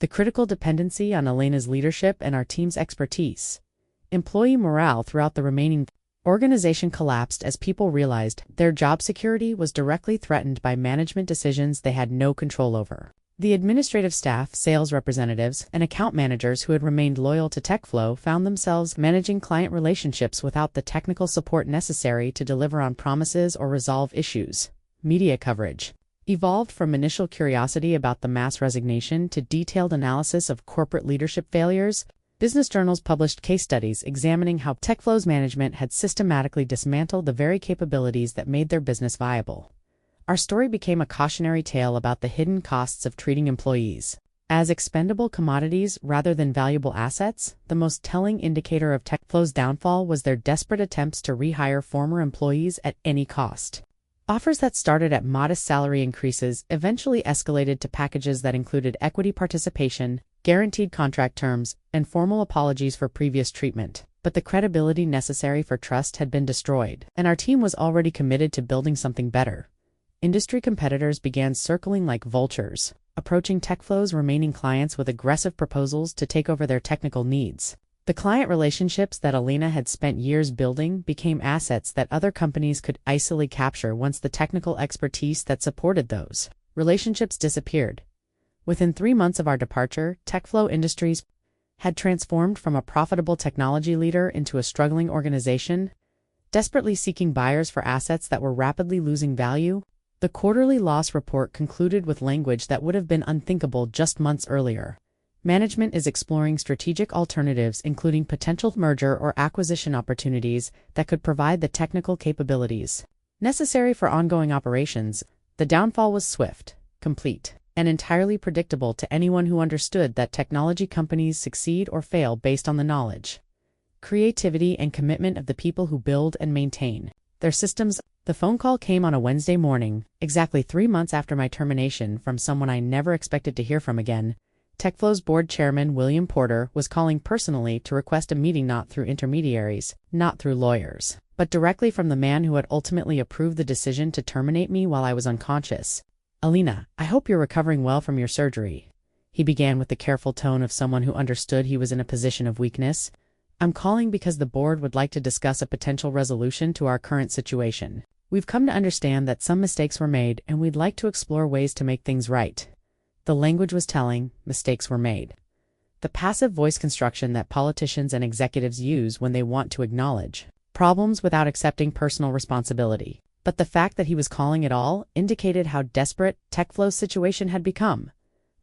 the critical dependency on Alina's leadership and our team's expertise. Employee morale throughout the remaining organization collapsed as people realized their job security was directly threatened by management decisions they had no control over. The administrative staff, sales representatives, and account managers who had remained loyal to TechFlow found themselves managing client relationships without the technical support necessary to deliver on promises or resolve issues. Media coverage evolved from initial curiosity about the mass resignation to detailed analysis of corporate leadership failures. Business journals published case studies examining how TechFlow's management had systematically dismantled the very capabilities that made their business viable. Our story became a cautionary tale about the hidden costs of treating employees as expendable commodities rather than valuable assets. The most telling indicator of TechFlow's downfall was their desperate attempts to rehire former employees at any cost. Offers that started at modest salary increases eventually escalated to packages that included equity participation, guaranteed contract terms, and formal apologies for previous treatment. But the credibility necessary for trust had been destroyed, and our team was already committed to building something better. Industry competitors began circling like vultures, approaching TechFlow's remaining clients with aggressive proposals to take over their technical needs. The client relationships that Alina had spent years building became assets that other companies could easily capture once the technical expertise that supported those relationships disappeared. Within 3 months of our departure, TechFlow Industries had transformed from a profitable technology leader into a struggling organization, desperately seeking buyers for assets that were rapidly losing value. The quarterly loss report concluded with language that would have been unthinkable just months earlier. Management is exploring strategic alternatives, including potential merger or acquisition opportunities that could provide the technical capabilities necessary for ongoing operations. The downfall was swift, complete, and entirely predictable to anyone who understood that technology companies succeed or fail based on the knowledge, creativity, and commitment of the people who build and maintain their systems. The phone call came on a Wednesday morning, exactly 3 months after my termination, from someone I never expected to hear from again. TechFlow's board chairman, William Porter, was calling personally to request a meeting not through intermediaries, not through lawyers, but directly from the man who had ultimately approved the decision to terminate me while I was unconscious. "Alina, I hope you're recovering well from your surgery," he began with the careful tone of someone who understood he was in a position of weakness. "I'm calling because the board would like to discuss a potential resolution to our current situation. We've come to understand that some mistakes were made, and we'd like to explore ways to make things right." The language was telling. Mistakes were made. The passive voice construction that politicians and executives use when they want to acknowledge problems without accepting personal responsibility. But the fact that he was calling it all indicated how desperate TechFlow's situation had become.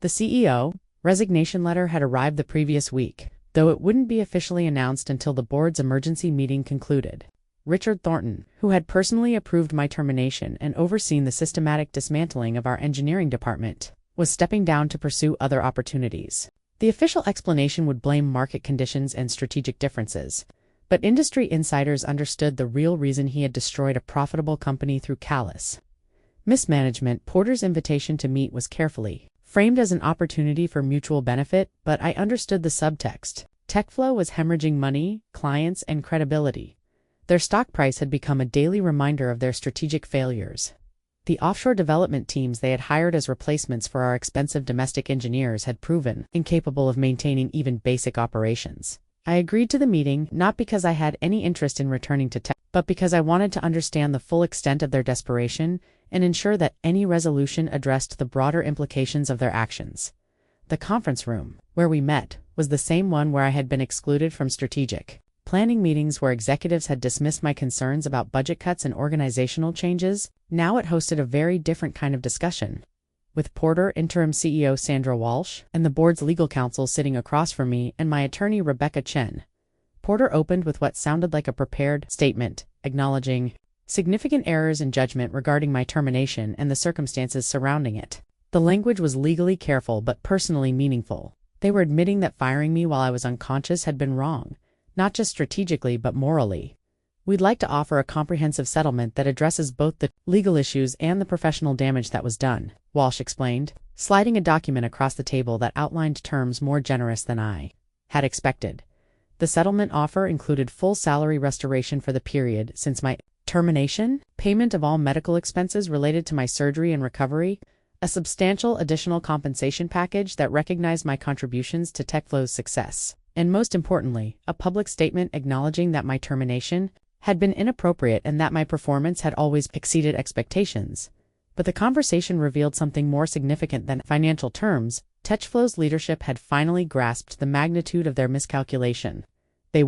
The CEO resignation letter had arrived the previous week, though it wouldn't be officially announced until the board's emergency meeting concluded. Richard Thornton, who had personally approved my termination and overseen the systematic dismantling of our engineering department, was stepping down to pursue other opportunities. The official explanation would blame market conditions and strategic differences, but industry insiders understood the real reason he had destroyed a profitable company through callous mismanagement. Porter's invitation to meet was carefully framed as an opportunity for mutual benefit, but I understood the subtext. TechFlow was hemorrhaging money, clients, and credibility. Their stock price had become a daily reminder of their strategic failures. The offshore development teams they had hired as replacements for our expensive domestic engineers had proven incapable of maintaining even basic operations. I agreed to the meeting not because I had any interest in returning to tech, but because I wanted to understand the full extent of their desperation and ensure that any resolution addressed the broader implications of their actions. The conference room, where we met, was the same one where I had been excluded from strategic planning meetings where executives had dismissed my concerns about budget cuts and organizational changes. Now it hosted a very different kind of discussion. With Porter, interim CEO Sandra Walsh, and the board's legal counsel sitting across from me, and my attorney Rebecca Chen. Porter opened with what sounded like a prepared statement, acknowledging significant errors in judgment regarding my termination and the circumstances surrounding it. The language was legally careful but personally meaningful. They were admitting that firing me while I was unconscious had been wrong, not just strategically but morally. "We'd like to offer a comprehensive settlement that addresses both the legal issues and the professional damage that was done," Walsh explained, sliding a document across the table that outlined terms more generous than I had expected. The settlement offer included full salary restoration for the period since my termination, payment of all medical expenses related to my surgery and recovery, a substantial additional compensation package that recognized my contributions to TechFlow's success, and most importantly, a public statement acknowledging that my termination had been inappropriate and that my performance had always exceeded expectations. But the conversation revealed something more significant than financial terms. TechFlow's leadership had finally grasped the magnitude of their miscalculation. They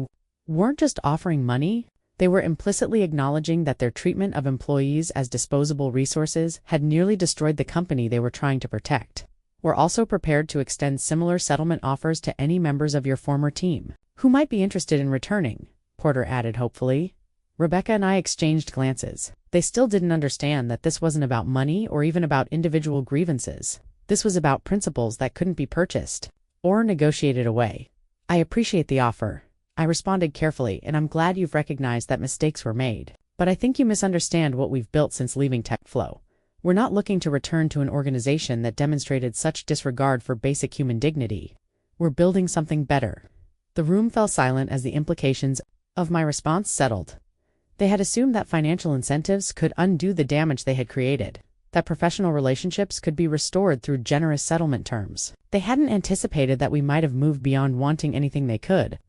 weren't just offering money, They were implicitly acknowledging that their treatment of employees as disposable resources had nearly destroyed the company they were trying to protect. We're also prepared to extend similar settlement offers to any members of your former team who might be interested in returning, Porter added hopefully. Rebecca and I exchanged glances. They still didn't understand that this wasn't about money or even about individual grievances. This was about principles that couldn't be purchased or negotiated away. I appreciate the offer, I responded carefully, and I'm glad you've recognized that mistakes were made. But I think you misunderstand what we've built since leaving TechFlow. We're not looking to return to an organization that demonstrated such disregard for basic human dignity. We're building something better. The room fell silent as the implications of my response settled. They had assumed that financial incentives could undo the damage they had created, that professional relationships could be restored through generous settlement terms. They hadn't anticipated that we might have moved beyond wanting anything they could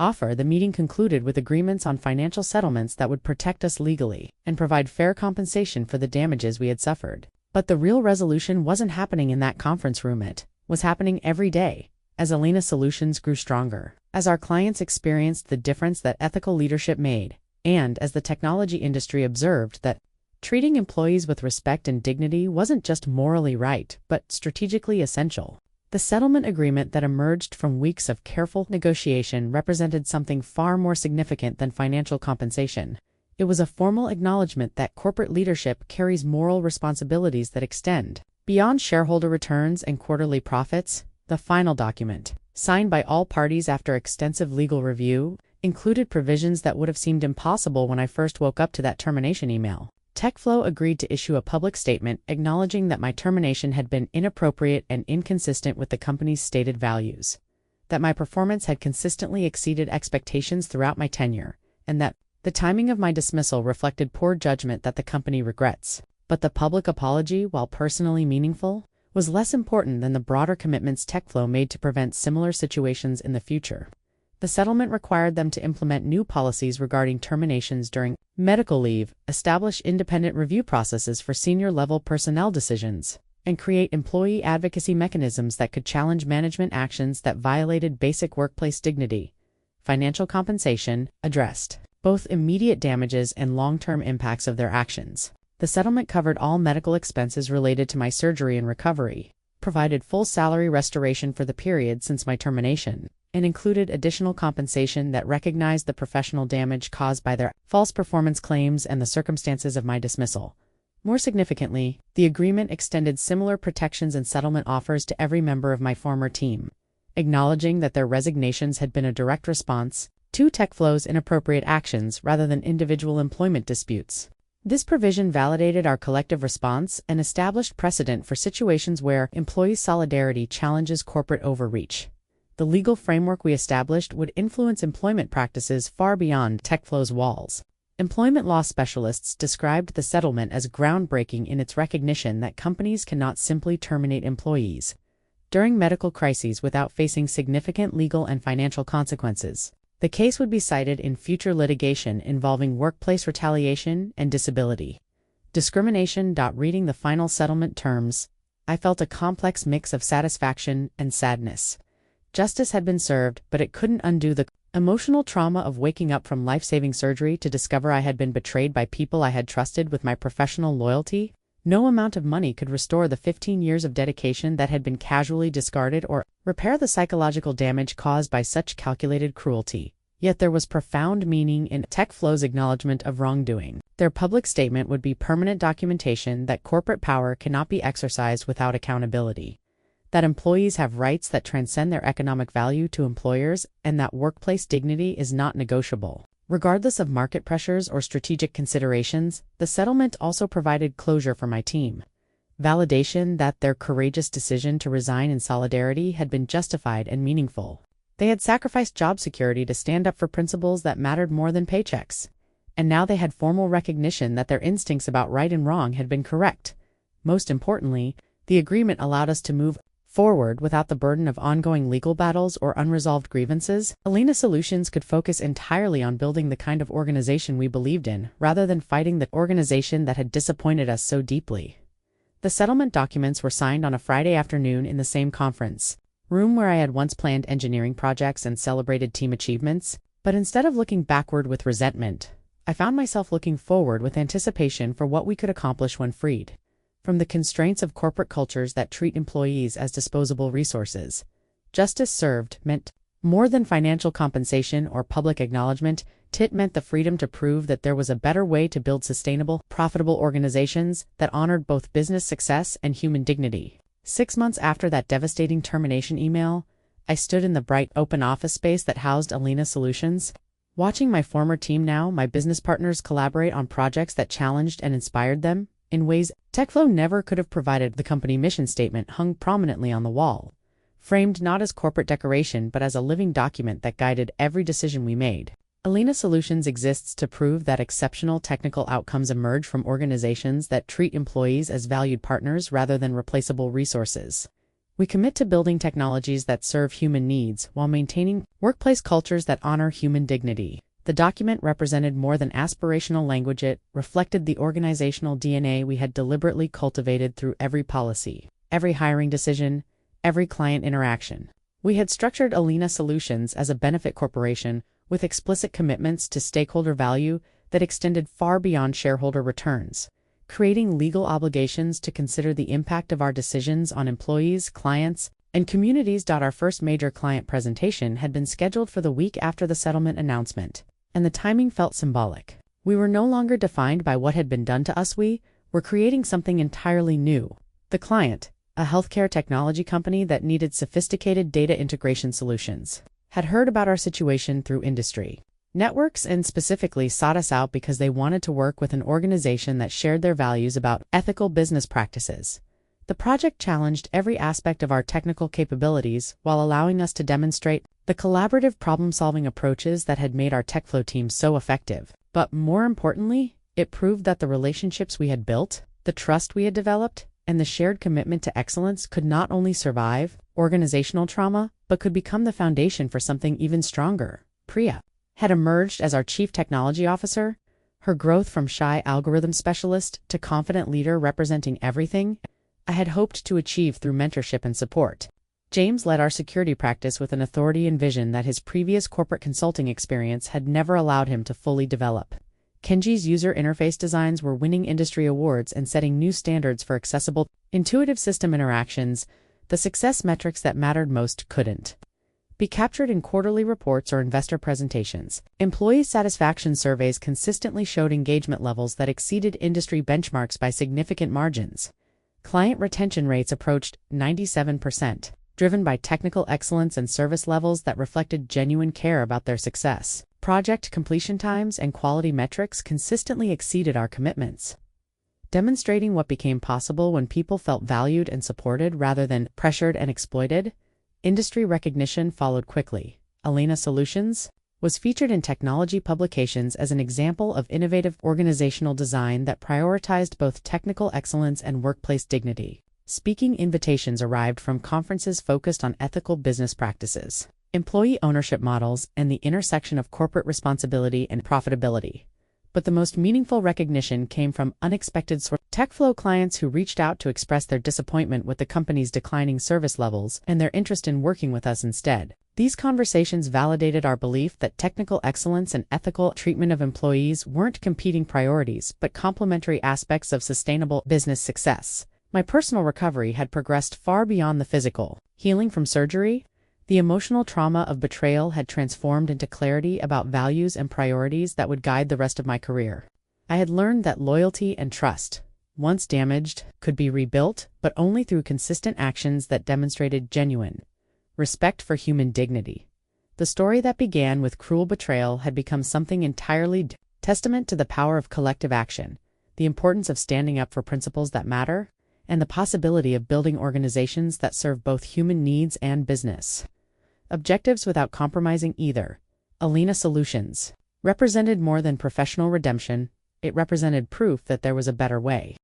offer. The meeting concluded with agreements on financial settlements that would protect us legally and provide fair compensation for the damages we had suffered. But the real resolution wasn't happening in that conference room. It was happening every day, as Alina Solutions grew stronger, as our clients experienced the difference that ethical leadership made, and as the technology industry observed that treating employees with respect and dignity wasn't just morally right, but strategically essential. The settlement agreement that emerged from weeks of careful negotiation represented something far more significant than financial compensation. It was a formal acknowledgement that corporate leadership carries moral responsibilities that extend beyond shareholder returns and quarterly profits. The final document, signed by all parties after extensive legal review, included provisions that would have seemed impossible when I first woke up to that termination email. TechFlow agreed to issue a public statement acknowledging that my termination had been inappropriate and inconsistent with the company's stated values, that my performance had consistently exceeded expectations throughout my tenure, and that the timing of my dismissal reflected poor judgment that the company regrets. But the public apology, while personally meaningful, was less important than the broader commitments TechFlow made to prevent similar situations in the future. The settlement required them to implement new policies regarding terminations during medical leave, establish independent review processes for senior-level personnel decisions, and create employee advocacy mechanisms that could challenge management actions that violated basic workplace dignity. Financial compensation addressed both immediate damages and long-term impacts of their actions. The settlement covered all medical expenses related to my surgery and recovery, provided full salary restoration for the period since my termination, and included additional compensation that recognized the professional damage caused by their false performance claims and the circumstances of my dismissal. More significantly, the agreement extended similar protections and settlement offers to every member of my former team, acknowledging that their resignations had been a direct response to TechFlow's inappropriate actions rather than individual employment disputes. This provision validated our collective response and established precedent for situations where employee solidarity challenges corporate overreach. The legal framework we established would influence employment practices far beyond TechFlow's walls. Employment law specialists described the settlement as groundbreaking in its recognition that companies cannot simply terminate employees during medical crises without facing significant legal and financial consequences. The case would be cited in future litigation involving workplace retaliation and disability discrimination. Reading the final settlement terms, I felt a complex mix of satisfaction and sadness. Justice had been served, but it couldn't undo the emotional trauma of waking up from life-saving surgery to discover I had been betrayed by people I had trusted with my professional loyalty. No amount of money could restore the 15 years of dedication that had been casually discarded or repair the psychological damage caused by such calculated cruelty. Yet there was profound meaning in TechFlow's acknowledgement of wrongdoing. Their public statement would be permanent documentation that corporate power cannot be exercised without accountability, that employees have rights that transcend their economic value to employers, and that workplace dignity is not negotiable. Regardless of market pressures or strategic considerations, the settlement also provided closure for my team. Validation that their courageous decision to resign in solidarity had been justified and meaningful. They had sacrificed job security to stand up for principles that mattered more than paychecks. And now they had formal recognition that their instincts about right and wrong had been correct. Most importantly, the agreement allowed us to move forward without the burden of ongoing legal battles or unresolved grievances. Alina Solutions could focus entirely on building the kind of organization we believed in, rather than fighting the organization that had disappointed us so deeply. The settlement documents were signed on a Friday afternoon in the same conference room where I had once planned engineering projects and celebrated team achievements, but instead of looking backward with resentment, I found myself looking forward with anticipation for what we could accomplish when freed from the constraints of corporate cultures that treat employees as disposable resources. Justice served meant more than financial compensation or public acknowledgement. It meant the freedom to prove that there was a better way to build sustainable, profitable organizations that honored both business success and human dignity. 6 months after that devastating termination email, I stood in the bright, open office space that housed Alina Solutions, watching my former team, now my business partners, collaborate on projects that challenged and inspired them in ways TechFlow never could have provided. The company mission statement hung prominently on the wall, framed not as corporate decoration but as a living document that guided every decision we made. Alina Solutions exists to prove that exceptional technical outcomes emerge from organizations that treat employees as valued partners rather than replaceable resources. We commit to building technologies that serve human needs while maintaining workplace cultures that honor human dignity. The document represented more than aspirational language. It reflected the organizational DNA we had deliberately cultivated through every policy, every hiring decision, every client interaction. We had structured Alina Solutions as a benefit corporation with explicit commitments to stakeholder value that extended far beyond shareholder returns, creating legal obligations to consider the impact of our decisions on employees, clients, and communities. Our first major client presentation had been scheduled for the week after the settlement announcement, and the timing felt symbolic. We were no longer defined by what had been done to us. We were creating something entirely new. The client, a healthcare technology company that needed sophisticated data integration solutions, had heard about our situation through industry networks and specifically sought us out because they wanted to work with an organization that shared their values about ethical business practices. The project challenged every aspect of our technical capabilities while allowing us to demonstrate the collaborative problem-solving approaches that had made our TechFlow team so effective. But more importantly, it proved that the relationships we had built, the trust we had developed, and the shared commitment to excellence could not only survive organizational trauma, but could become the foundation for something even stronger. Priya had emerged as our chief technology officer, her growth from shy algorithm specialist to confident leader representing everything I had hoped to achieve through mentorship and support. James led our security practice with an authority and vision that his previous corporate consulting experience had never allowed him to fully develop. Kenji's user interface designs were winning industry awards and setting new standards for accessible, intuitive system interactions. The success metrics that mattered most couldn't be captured in quarterly reports or investor presentations. Employee satisfaction surveys consistently showed engagement levels that exceeded industry benchmarks by significant margins. Client retention rates approached 97%, driven by technical excellence and service levels that reflected genuine care about their success. Project completion times and quality metrics consistently exceeded our commitments, demonstrating what became possible when people felt valued and supported rather than pressured and exploited. Industry recognition followed quickly. Alina Solutions was featured in technology publications as an example of innovative organizational design that prioritized both technical excellence and workplace dignity. Speaking invitations arrived from conferences focused on ethical business practices, employee ownership models, and the intersection of corporate responsibility and profitability. But the most meaningful recognition came from unexpected sources. TechFlow clients who reached out to express their disappointment with the company's declining service levels and their interest in working with us instead. These conversations validated our belief that technical excellence and ethical treatment of employees weren't competing priorities but complementary aspects of sustainable business success. My personal recovery had progressed far beyond the physical healing from surgery. The emotional trauma of betrayal had transformed into clarity about values and priorities that would guide the rest of my career. I had learned that loyalty and trust, once damaged, could be rebuilt, but only through consistent actions that demonstrated genuine respect for human dignity. The story that began with cruel betrayal had become something entirely testament to the power of collective action, the importance of standing up for principles that matter, and the possibility of building organizations that serve both human needs and business objectives without compromising either. Alina Solutions represented more than professional redemption. It represented proof that there was a better way.